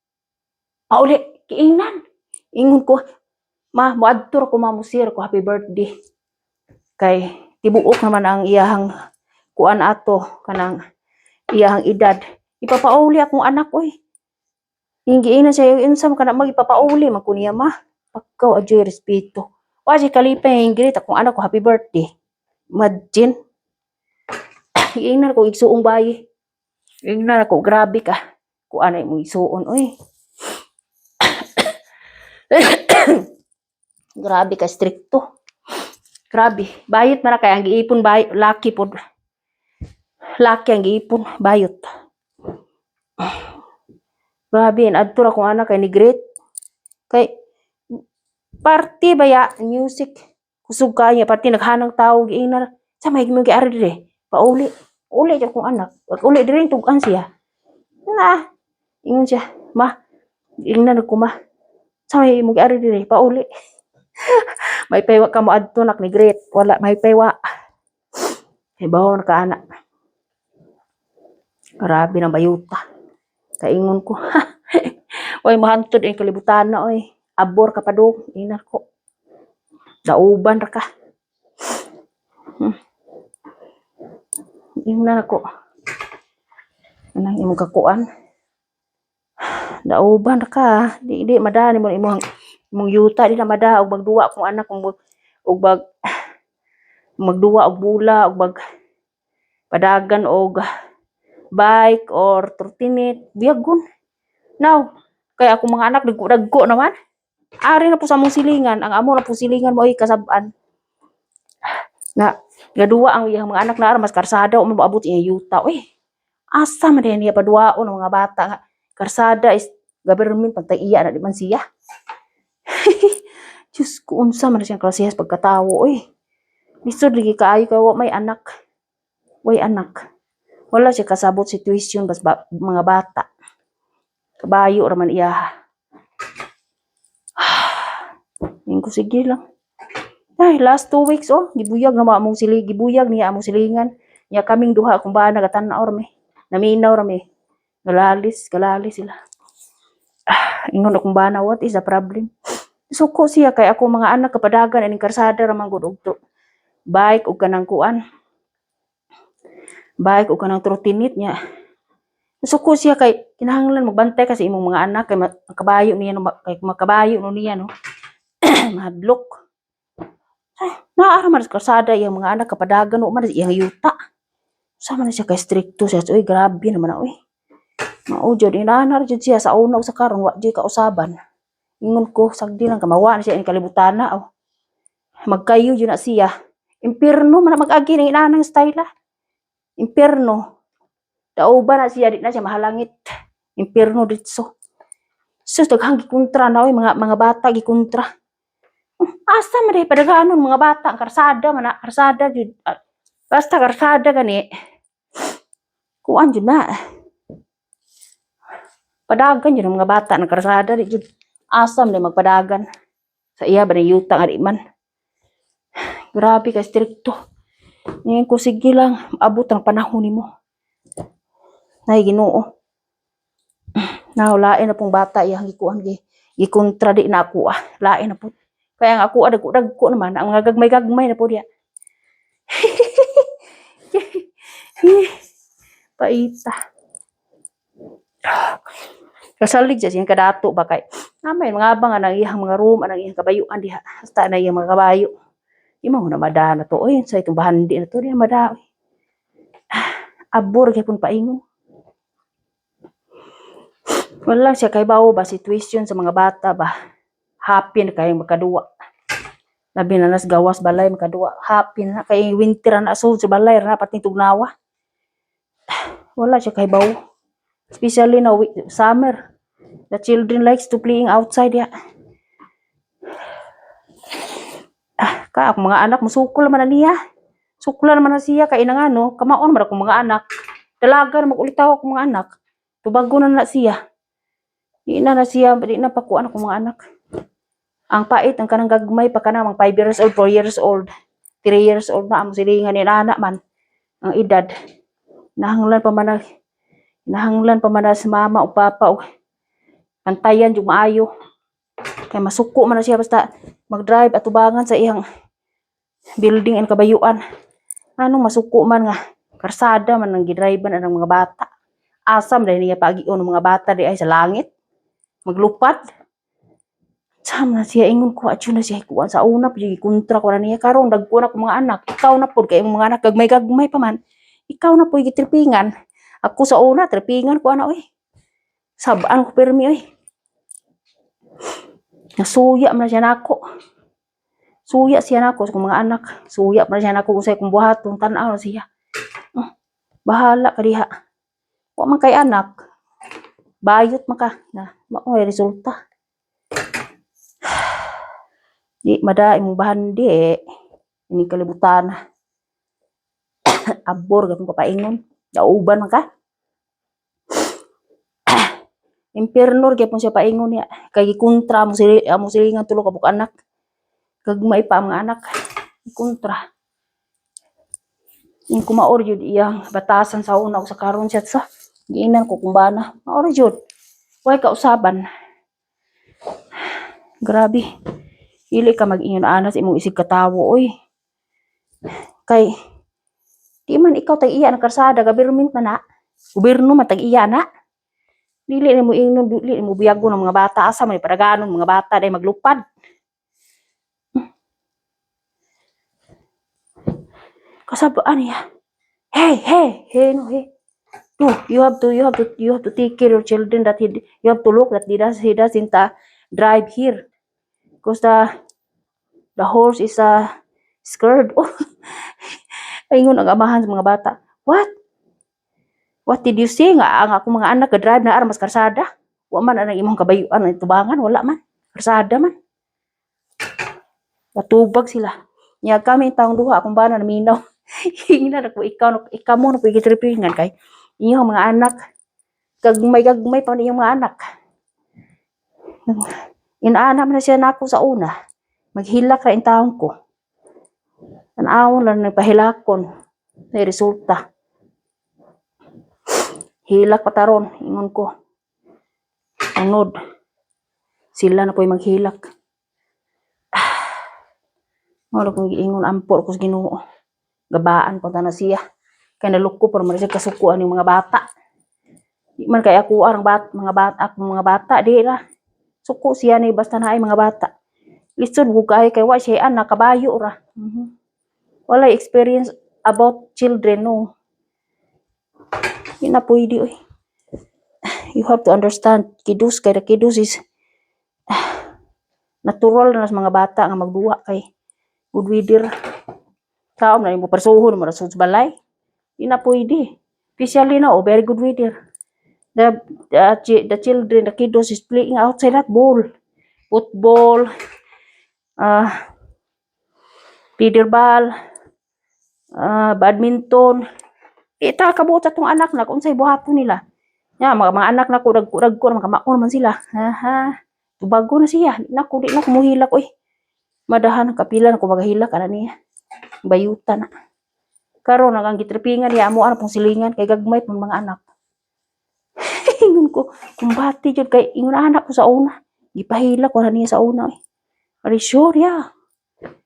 Pauli, kiingnan. Ingon ko, ma, moadto ko mamusir ko happy birthday. Kay tibuok naman ang iyahang kuan ato kanang iyahang edad. Ipapauli akong anak oy. Hingiin na siya insam kana magipapauli man ko niya ma. Pagkaw adyo respeto. Wa si kalipay ingrit akong anak ko happy birthday. Imagine. Ingnan ko igsuong bayi. Ingnan ako grabe ka. Kuan ay mo isuon oy. Grabe ka stricto. Grabe. Bayot man kay ang giipon bayot laki pod. Laki ang giipon bayot. Grabe adto ra kong anak kay ni great. Kay party baya music kusog kaya party naghanang tao giingnan. Sa may mo giari dire. Pauli. Uli jud kong anak. Pag uli dire tugan siya. Na. Ingon siya, ma. Ingnan ko ma. Sa may mo giari dire pauli. May paywa ka mo adto nak ni great. Wala may paywa. Kay bawo na ka anak. Grabe ng bayuta. Kaingon ko. Oy mahantod ang kalibutan na oy. Abor ka pa do. Ingnan ko. Dauban ra ka. Ingnan ako. Anang imong kakuan. Dauban ra ka. Di madani mo imong yuta di na mada og magduwa kung anak kung og magduwa og bula og padagan og bike or trotinate biyagon. Now, kay ako mga anak dagko naman. Ari na po sa among silingan, ang amo na po silingan mo ay kasab-an. Na gaduwa ang iyang mga anak na mas karsada o maabot iya yuta. Uy, asa man din niya paduwaon ng mga bata nga. Karsada is government pantay iya na di man siya. Diyos ko, unsa man siyang klasehas pagkatawo, uy. Lisod lagi kaayo kay wa may anak. Way anak. Wala siya kasabot situation bas mga bata. Kabayo raman iya. Ko sige lang. Ay, last 2 weeks oh, gibuyag na among gibuyag niya among silingan. Nya kaming duha kung ba nagatan-aw rami. Naminaw rami. Galalis sila. Ingon akong bana, what is the problem? Suko siya kay ako mga anak kapadagan aning karsada ra man gud og bike ug kanang kuan. Bike ug kanang trotinit niya. Suko siya kay kinahanglan magbantay kasi imong mga anak kay makabayo niya no kay makabayo no niya no. Mahadlok. Naara man sa karsada iyang mga anak kapadagan no man iyang yuta. Sama na siya kay stricto siya. Uy, grabe naman na uy. Mao jud inanar jud siya sa una ug sa karon wa jud kausaban. Ingon ko sagdi lang kamawa na siya ini kalibutan na oh. Magkayo jud na siya. Impierno man mag-agi ng inanang style. Impierno. Dauban na siya di na siya mahalangit. Impierno ditso. Sus daghang gikontra na oy mga bata gikontra. Asa man day padaganon mga bata ang karsada man karsada jud. Basta karsada gani. Kuan jud na. Padagan jud ang mga bata ng karsada di jud. Asam na magpadagan. Sa iya ba yuta nga di man. Grabe ka stricto. Ngayon ko sige lang abot ang panahon nimo. Nay Ginoo. Lain na pong bata iyang gikuan gikontra di na ako Lain na po. Kaya nga ako dagko naman ang mga gagmay na po diya. Paita. Kasalig siya siyang kadato ba kay namay mga abang ang iyang mga room ang iyang kabayuan diha. Hasta na iyang mga kabayo. Imo na mada na to oy sa itong bahandi na to di mada. Abor kay pun paingon. Wala siya kay bawo ba situation sa mga bata ba. Happy na kay makaduwa. Labi na nas gawas balay makaduwa. Happy na kay winter na so sa balay na pati tugnawa. Wala siya kay bawo. Especially now summer. The children likes to playing outside ya. Ka ako mga anak musukol man na niya. Suklan man na siya kay nang ano, kamaon man ako mga anak. Dalaga na magulitaw ako mga anak. Tubago na siya. Di na siya, di na pakuan ako mga anak. Ang pait ang kanang gagmay pa kana mga 5 years old, 4 years old, 3 years old na amo silingan ni anak man ang edad. Nahanglan pa man sa mama o papa o pantayan jud maayo. Kay masuko man na siya basta mag-drive at tubangan sa iyang building and kabayuan. Anong masuko man nga karsada man ang gidrivean ang mga bata. Asam dahil niya pagion ng mga bata di ay sa langit. Maglupad. Sam na siya ingon ko atyo na siya kuan sa una pud kontra ko na niya karon dagko na ko mga anak. Ikaw na pud kay imong mga anak gagmay pa man. Ikaw na pud gitripingan. Ako sa una tripingan ko ana oy. Sabaan ko permi oy. Nasuya man siya nako. Suya siya nako sa mga anak. Suya man siya nako usay kong buhaton tan-aw siya. Bahala ka diha. Wa man kay anak. Bayot man ka na mao resulta. Di mada imong bahandi ini kalibutan. Abor gapon papaingon. Dauban man ka. Impernor gyapon siya paingon niya. Kay kontra mo silingan tulo ka buk anak. Gagmay pa ang mga anak. Kontra. Yung kumaor jud iyang batasan sa una o sa karon siya sa giinan ko kumbana. Maor jud. Way kausaban. Grabe. Dili ka mag-ingon anas imong isig katawo oy. Kay di man ikaw tag iya ng karsada government man na. Gobyerno man tag iya na. Dili mo ingnon dili mo biyago ng mga bata asa man padaganon mga bata day maglupad. Kasabaan niya. Hey, no, hey. No, you have to take care of your children that you have to look that he doesn't drive here. Because the horse is scared. Oh. Ayun ang amahan sa mga bata. What did you say nga ang ako mga anak ka-drive na mas karsada? Wa man ang imong kabayuan ang tubangan, wala man. Karsada man. Patubag sila. Nya kami taong duha akong bana na minaw. Hingnan ako ikaw mo na pwede tripingan kay inyong mga anak gagmay pa niyong mga anak. Inaanam na siya nako sa una. Maghilak ra in taon ko. Tanawon lang nagpahilakon. May resulta. Hilak pataron ingon ko. Anod. Sila na po'y maghilak. Wala kong giingon ampor ko sa Ginoo. Gabaan pa na siya. Kaya naluko pero marisig kasukuan yung mga bata. Di man kay ako ang mga bata di ra. Suko siya ni basta na ay mga bata. Lisod gugay kay wa siya na kabayo ra. Wala experience about children no. Di na pwede oy. You have to understand kidus kay the kidus is natural na sa mga bata nga magduwa kay good weather. Kaom na mo persuhon mo sa balay. Di na pwede. Especially na very good weather. The children, the kiddos is playing outside that ball. Football, ball, badminton. Ita kabuot atong anak na kung sa'y buhaton nila. Ya, mga anak na ko, ragko na makamaon man sila. Tubago na siya. Di na ko muhilak, oy. Madahan, kapilan ako magahilak, ana niya. Bayutan na. Karon nagang gitripingan niya, amo pong silingan, kay gagmay pong mga anak. Ingon ko, kumbati jud kay ingon anak ko sa una. Gipahilak ko na niya sa una. Are you sure, yeah.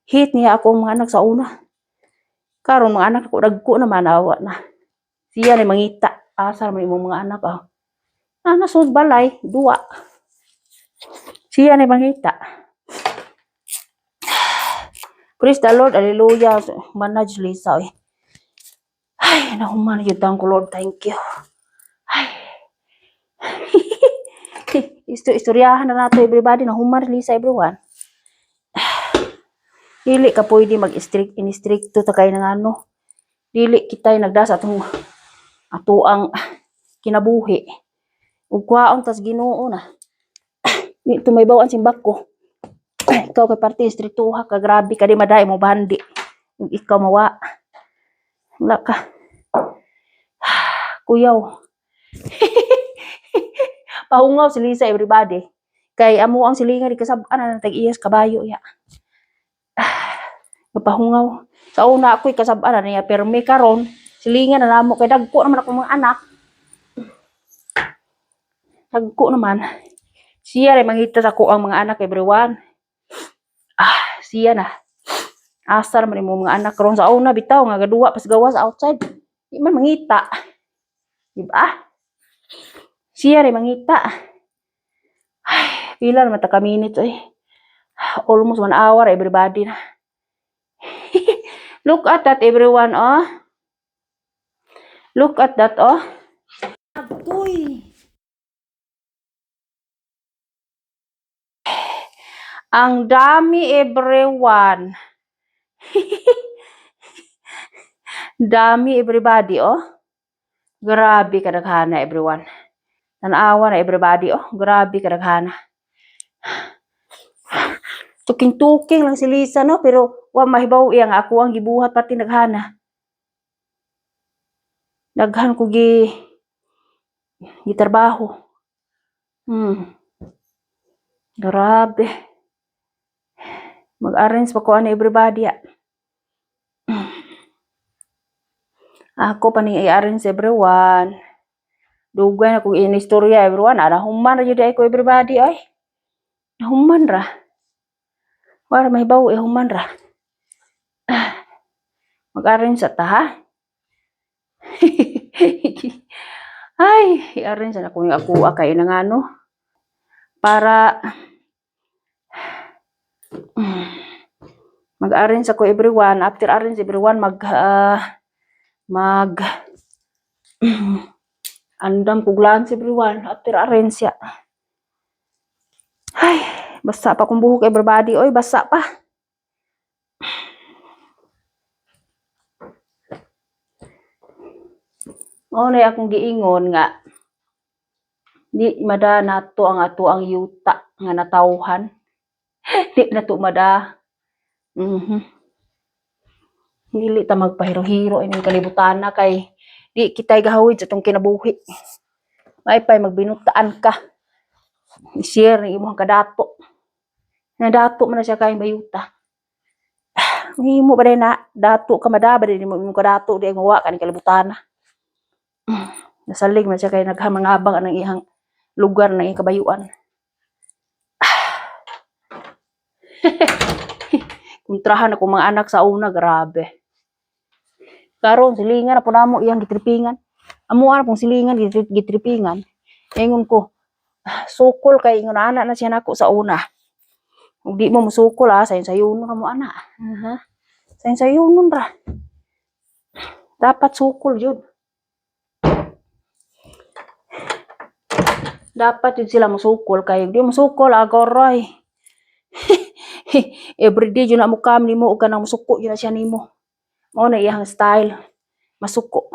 Hit niya ako mga anak sa una. Karon mga anak ko, ragko naman, awa na. Siya na mangita. Asar man imong mga anak, nasud balay, duwa. Siya na mangita. Praise the Lord, hallelujah. Manage Lisa, oy. Ay, nahuman yun ko, Lord, thank you. Ay. Istoryahan na nato everybody, nahuman Lisa, everyone. Dili ka pwede mag-inistricto ta kay ng ano. Dili kita'y nagdasa atong ang kinabuhi. Ug kwaon tas Ginoo na. Ni tumaybawan simbak ko. Ikaw kay parte istriktuha ka, grabe ka di maday mo bandi. Ug ikaw mawa. Wala ka. Kuyaw. Pahungaw si Lisa everybody. Kay amo ang silingan di kasab-an na tag-iyas kabayo ya. Pahungaw. Sa una ako'y kasab-an na niya pero may karon silingan na namo kay dagko naman ako mga anak. Dagko naman. Siya rin mangita sa ko ang mga anak everyone. Siya na. Asar man mo mga anak karon sa una bitaw nga gaduwa pas gawas outside. Di man mangita. Diba? Siya rin mangita. Ay, pila naman ta ka minutes eh. Almost 1 hour everybody na. Look at that everyone, oh. Look at that, oh. Agoy. Ang dami everyone. Dami everybody, oh. Grabe kadaghana everyone. Tanawa na everybody, oh. Grabe kadaghana. Tuking-tuking lang si Lisa, no? Pero wa mahibaw iyang ako ang gibuhat pati naghana. Daghan ko gitrabaho. Grabe. Mag-arrange pa ko ano everybody, Ako pa ni i-arrange everyone. Dugay na ko inistorya everyone. Nahuman ra jud ay ko everybody, ay. Nahuman ra. Wala mahibaw human ra. Mag-arrange sa ta, ha? Ay, i-arrange na ko yung ako kay nang ano. Para mag-arrange ako everyone. After arrange everyone, andam ko glance everyone. After arrange ya. Ay, basa pa kung buhok everybody. Oy, basa pa. Nay akong giingon nga di mada nato ang ato ang yuta nga natawhan. Di nato mada. Dili ta magpahiro-hiro ining kalibutan na kay di kitay gahawid sa tong kinabuhi. May pay magbinutaan ka. I-share ng imong kadato. Nadato man na siya kay bayuta. Himo ba na dato ka madaba din imong kadato di mawa ka ni kalibutan na. Nasalig man siya kay naghamangabang ang iyang lugar ng iyang kabayuan. Kontrahan ako mga anak sa una, grabe. Karon silingan na po namo iyang gitripingan. Amo ana pong silingan gitripingan. Ingon ko, sukol kay ingon ana na siya nako sa una. Ug di mo musukol sayon-sayonon mo ana. Sayon-sayonon ra. Dapat sukol yun. Dapat yun sila musukol kay di musukol agoroy. Everyday yun na mo kam nimo ug kanang musuko yun na siya nimo. Mao na iyang style. Masuko.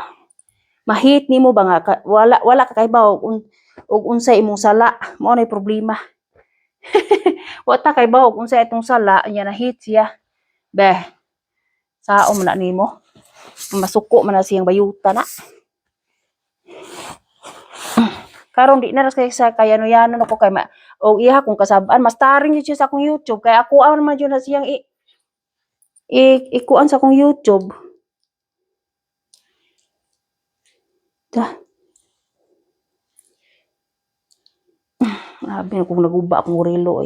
Mahit nimo ba nga wala ka kaybaw og unsay imong sala. Mao na problema. Wa ta kaybaw og unsay itong sala nya na hit siya. Beh. Sao man na nimo. Masuko man na siyang bayuta na. Karon di na ras kay sa kayano-yanon ako kay og iha kung kasab-an mas taring yun siya sa akong YouTube kay ako man yun na siyang ikuan sa akong YouTube. Sabi na kung naguba akong relo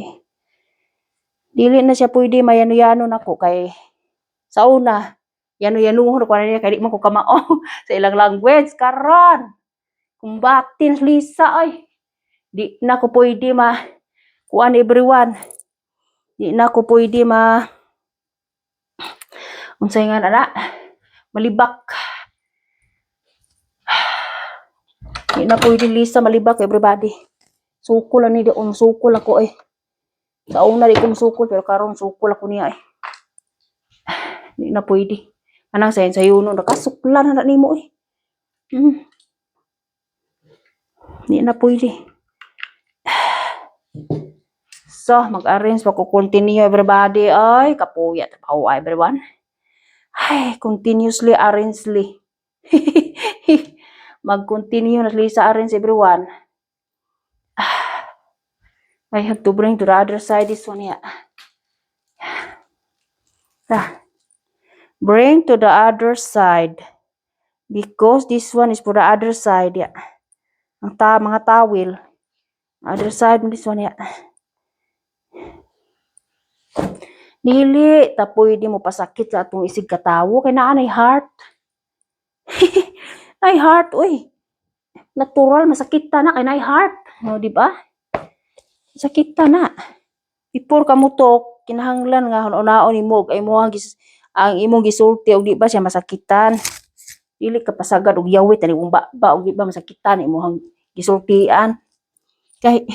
Dili na siya pwede mayano-yanon ako kay sa una yano-yanuhon ko na niya kay di man ko kamao sa ilang language karon. Kumbatin Lisa di na ko pwede kuan everyone. Di na ko pwede unsay nga ana malibak. Di na pwede Lisa malibak everybody. Sukol ani di sukol ako Sa una di ko sukol pero karon sukol ako niya Di na pwede. Anang sayon-sayonon nakasuklan na nimo Di na pwede. So, mag-arrange pa ko continue everybody. Kapuyat pa everyone. Continuously arrange-ly. Mag-continue na sa arrange everyone. I have to bring to the other side this one Bring to the other side. Because this one is for the other side Ang mga towel. Other side this one Dili, pwede mo pasakit sa atong isig katawo kay naa nay heart. Nay heart, natural masakit na kay nay heart. No, di ba? Sakit na. Before ka mutok, kinahanglan nga unaon nimo kay mo ang imong gisulti og di ba siya masakitan. Dili ka pasagad og yawit ani umba og di ba masakitan imong gisultian. Kay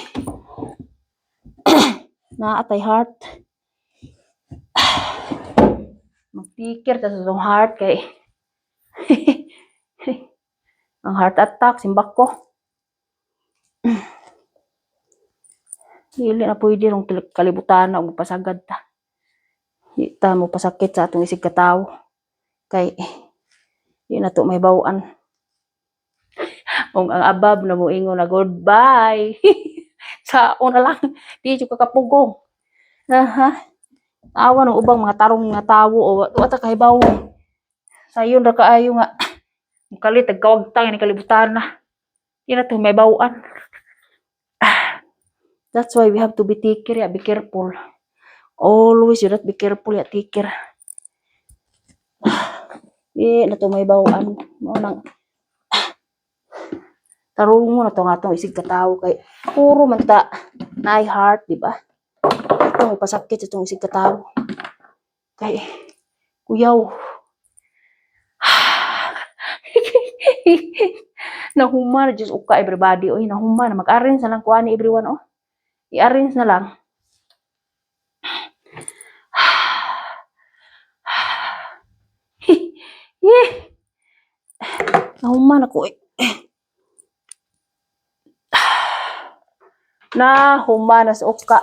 naatay heart. Magpikir ta sa tong heart kay ang heart attack simbak ko. Dili na pwede rong kalibutan og pasagad ta. Di ta mo pasakit sa atong isig katawo. Kay di na to may bawan. Ang abab na mo ingon na goodbye. Sa una lang di jud ka kapugong. Awan ng ubang mga tarong nga tawo o ta kay bawo. Sayon ra kaayo nga kalit tagkawagtang ni kalibutan na. Di na to may bawan. That's why we have to be take care, be careful. Always you have to be careful, take care. Di na to may bawan. Mo nang tarungo na to nga tong isig katawo kay puro man ta nay heart, di ba? Ito pasakit sa tong isig katawo. Kay kuyaw. Nahuman just uka everybody. Nahuman mag-arrange na lang kuan ni everyone I-arrange na lang. Nahuman ako Nahuman na sa uka.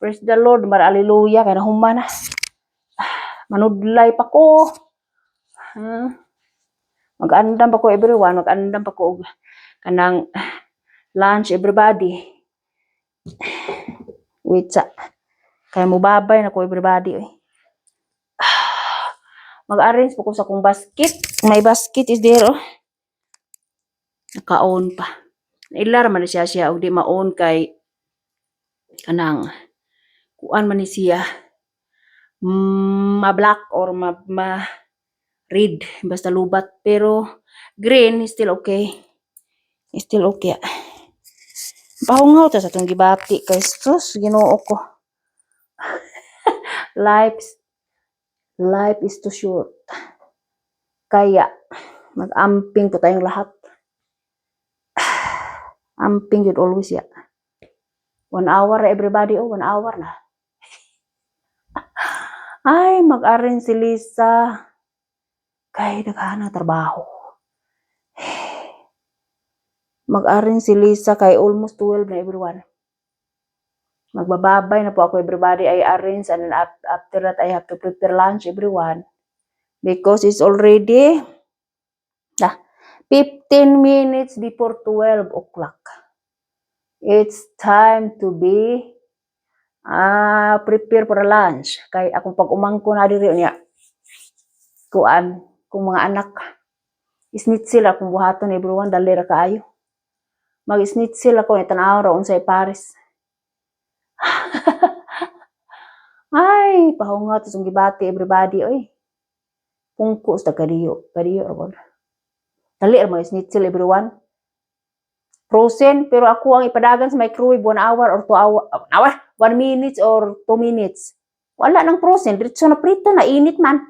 Praise the Lord, hallelujah kay nahuman na. Manudlay pa ko. Mag-andam pa ko everyone, mag-andam pa ko kanang lunch everybody. Wait sa. Kaya mo babay na ko everybody Mag-arrange po ko sa kong basket. My basket is there Naka-on pa. Ilar man siya og di ma-on kay kanang kuan man ni siya ma-black or ma-red basta lubat pero green is still okay. Is still okay. Pahungaw ta sa tong gibati kay sus Ginoo ko. Life is too short. Kaya mag-amping po tayong lahat. Amping yun always ya. 1 hour everybody, 1 hour na. Ay, mag-arin si Lisa. Kay daghan ang trabaho. Mag-arin si Lisa kay almost 12 na everyone. Magbababay na po ako everybody. I arrange and then after that I have to prepare lunch everyone. Because it's already 15 minutes before 12 o'clock. It's time to be prepare for lunch. Kay akong pag-umangko na diri niya. Kuan, kung mga anak. Snitzel akong buhaton everyone, dali ra kaayo. Mag-snitzel ako ni tanaw ra unsay pares. Ay, pahungat sa gibati everybody oy. Pungko sa kadiyo ra kon. Dali ra mag-snitzel everyone. Frozen, pero ako ang ipadagan sa microwave 1 hour or 2 hour, 1 minute or 2 minutes. Wala nang frozen, diretso na prito na init man.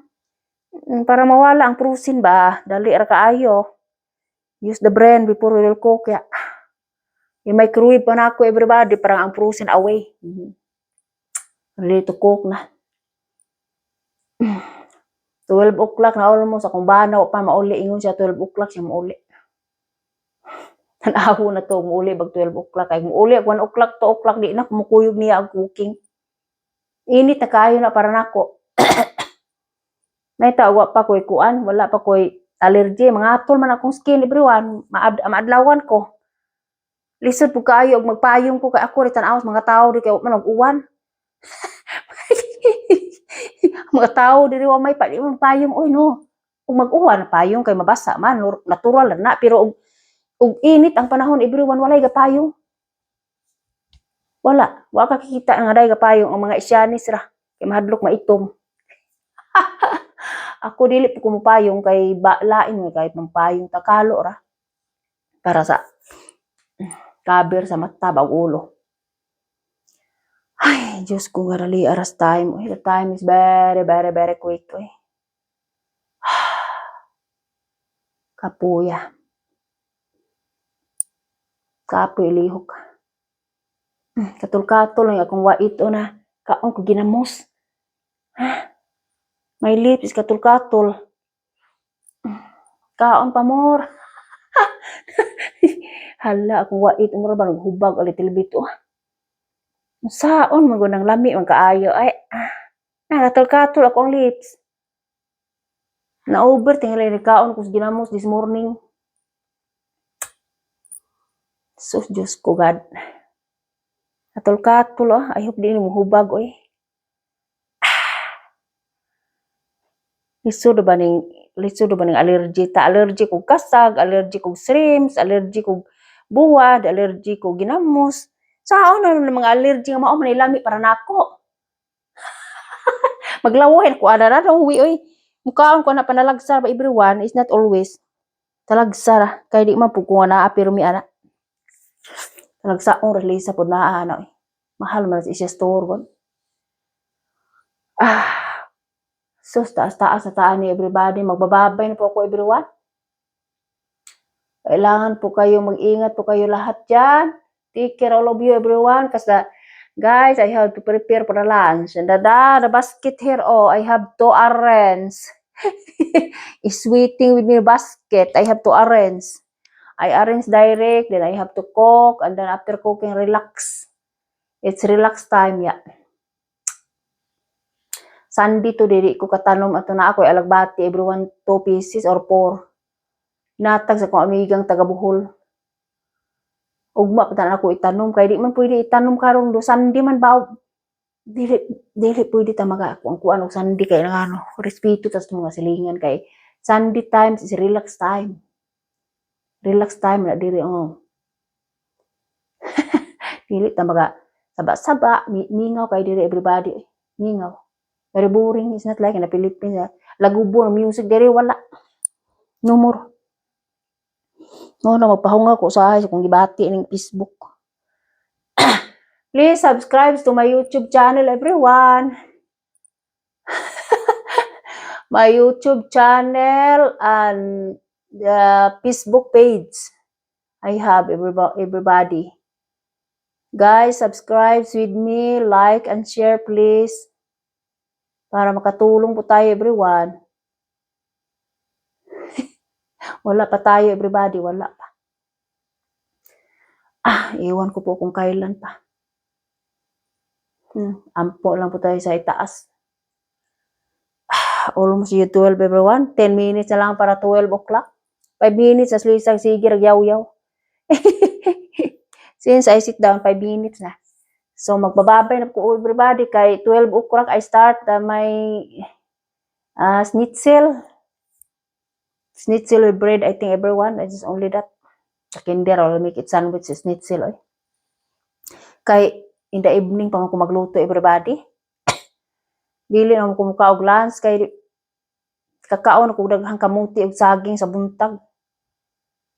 Para mawala ang frozen ba, dali ra kaayo. Use the brain before we will cook ya. Yung microwave pa na ako everybody, parang ang frozen away. Ready to cook na. 12 o'clock na almost akong banaw pa mauli ingon siya 12 o'clock siya mauli. Tanaw na to mauli bag 12 o'clock kay mauli 1 o'clock 2 o'clock di na kumukuyog niya ang cooking. Init na kayo na para nako. May tawa pa koy kuan, wala pa koy allergy, mga atol man akong skin everyone, maadlawan ko. Lisod po kayo og magpayong ko kay ako ri tan-aw mga tao di kay man og-uwan. Mga tao diri wa may payong oy no. Ug mag-uwan payong kay mabasa man natural na pero ug init ang panahon everyone walay gapayong. Wala ka kikita nga day gapayong ang mga Isyanis ra kay mahadlok maitom. Ako dili po kumupayong kay lain kay pampayong takalo ra para sa cover sa mata bag ulo. Ay, Diyos ko nga rali aras time. The time is very, very, very quick. Kapuya. Kapoy lihok. Katul-katul lang akong wait o na. Kaon ko ginamos. My lips is katul-katul. Kaon pa more. Hala akong wait umura ba naghubag ulit tilbito. Saon man gunang lami man kaayo ay katul-katul akong lips. Na-over tingali ni kaon ko ginamos this morning. Sus Diyos ko God. Katul-katul I hope di mo hubag oy. Lisod ba ning allergy ta allergy kog kasag, allergy kog shrimps, allergy kog buwad, allergy kog ginamos. Saon na mga allergy nga mao man ilami para nako. Maglawahin ko ana ra uwi oy. Mukaon ko na panalagsa ba everyone is not always talagsa kay di man pud ko na pero mi ana. Talagsa ong release pud na ana oy. Mahal man siya store gon. Sus taas-taas na taan ni everybody. Magbababay na po ako everyone. Kailangan po kayo mag-ingat po kayo lahat dyan. Take care all of you everyone. Kasi guys, I have to prepare for the lunch. And the basket here, I have to arrange. Is waiting with me basket. I have to arrange. I arrange direct, then I have to cook, and then after cooking, relax. It's relax time, yeah. Sunday to diri ko katanom ato na ako alagbati everyone 2 pieces or 4. Natag sa kong amigang taga Bohol. Ugma pa ako itanom kay di man pwede itanom karon do Sunday man ba dili pwede ta maga ako ang kuan og Sunday kay respeto tas mga silingan kay Sunday times is relax time. Relax time na diri Dili ta maga saba-saba, mingaw kay diri everybody. Mingaw. Very boring. It's not like in the Philippines. Lagubo ng music diri wala. No more. No na magpahunga ko sa kung gibati ning Facebook. Please subscribe to my YouTube channel, everyone. My YouTube channel and the Facebook page. I have everybody. Guys, subscribe with me, like and share please. Para makatulong po tayo everyone. Wala pa tayo everybody, wala pa. Iwan ko po kung kailan pa. Ampo lang po tayo sa itaas. Almost 12 everyone. 10 minutes na lang para 12 o'clock. 5 minutes, as least sige, ragyaw-yaw. Since I sit down, 5 minutes na. So, magbababay na po everybody. Kay 12 o'clock, I start my schnitzel. Schnitzel with bread, I think everyone. I just only that. Sa kinder, I'll make it sandwich, schnitzel. Kay, in the evening, pa ako magluto everybody. Dili na ako mukha og lunch. Kay, kakaon ako daghang kamuti og saging sa buntag.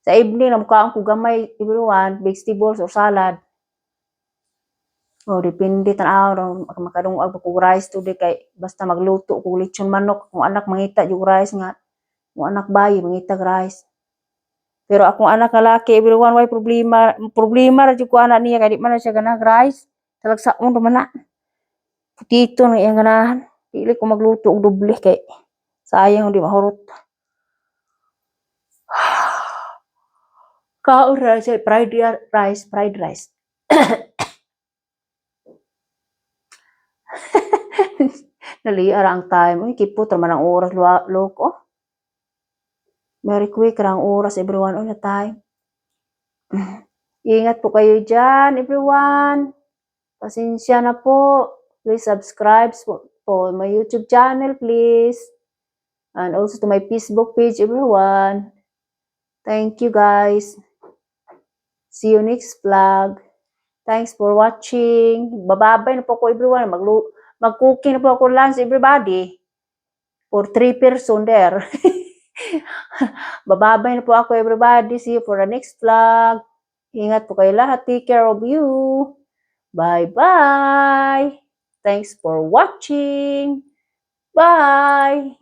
Sa evening, na mukha ako gamay everyone, vegetables or salad. Depende tanaw makadungag ko rice today kay basta magluto ko lechon manok kung anak mangita yung rice nga kung anak bayi mangita rice. Pero akong anak nga laki everyone why problema ra jud ko anak niya kay di man siya ganag rice talagsaon man na. Putito na iyang ganahan. Dili ko magluto og doble kay sayang di mahurot. Kaon rice fried rice. Naliara ang time. Uy, kipot naman ang oras, loko. Very quick ang oras, everyone. On the time. Ingat po kayo dyan, everyone. Pasensya na po. Please subscribe po my YouTube channel, please. And also to my Facebook page, everyone. Thank you, guys. See you next vlog. Thanks for watching. Bababay na po ko, everyone. Mag-cooking na po ako lunch, everybody. For 3 person there. Bababay na po ako, everybody. See you for the next vlog. Ingat po kayo lahat. Take care of you. Bye-bye. Thanks for watching. Bye.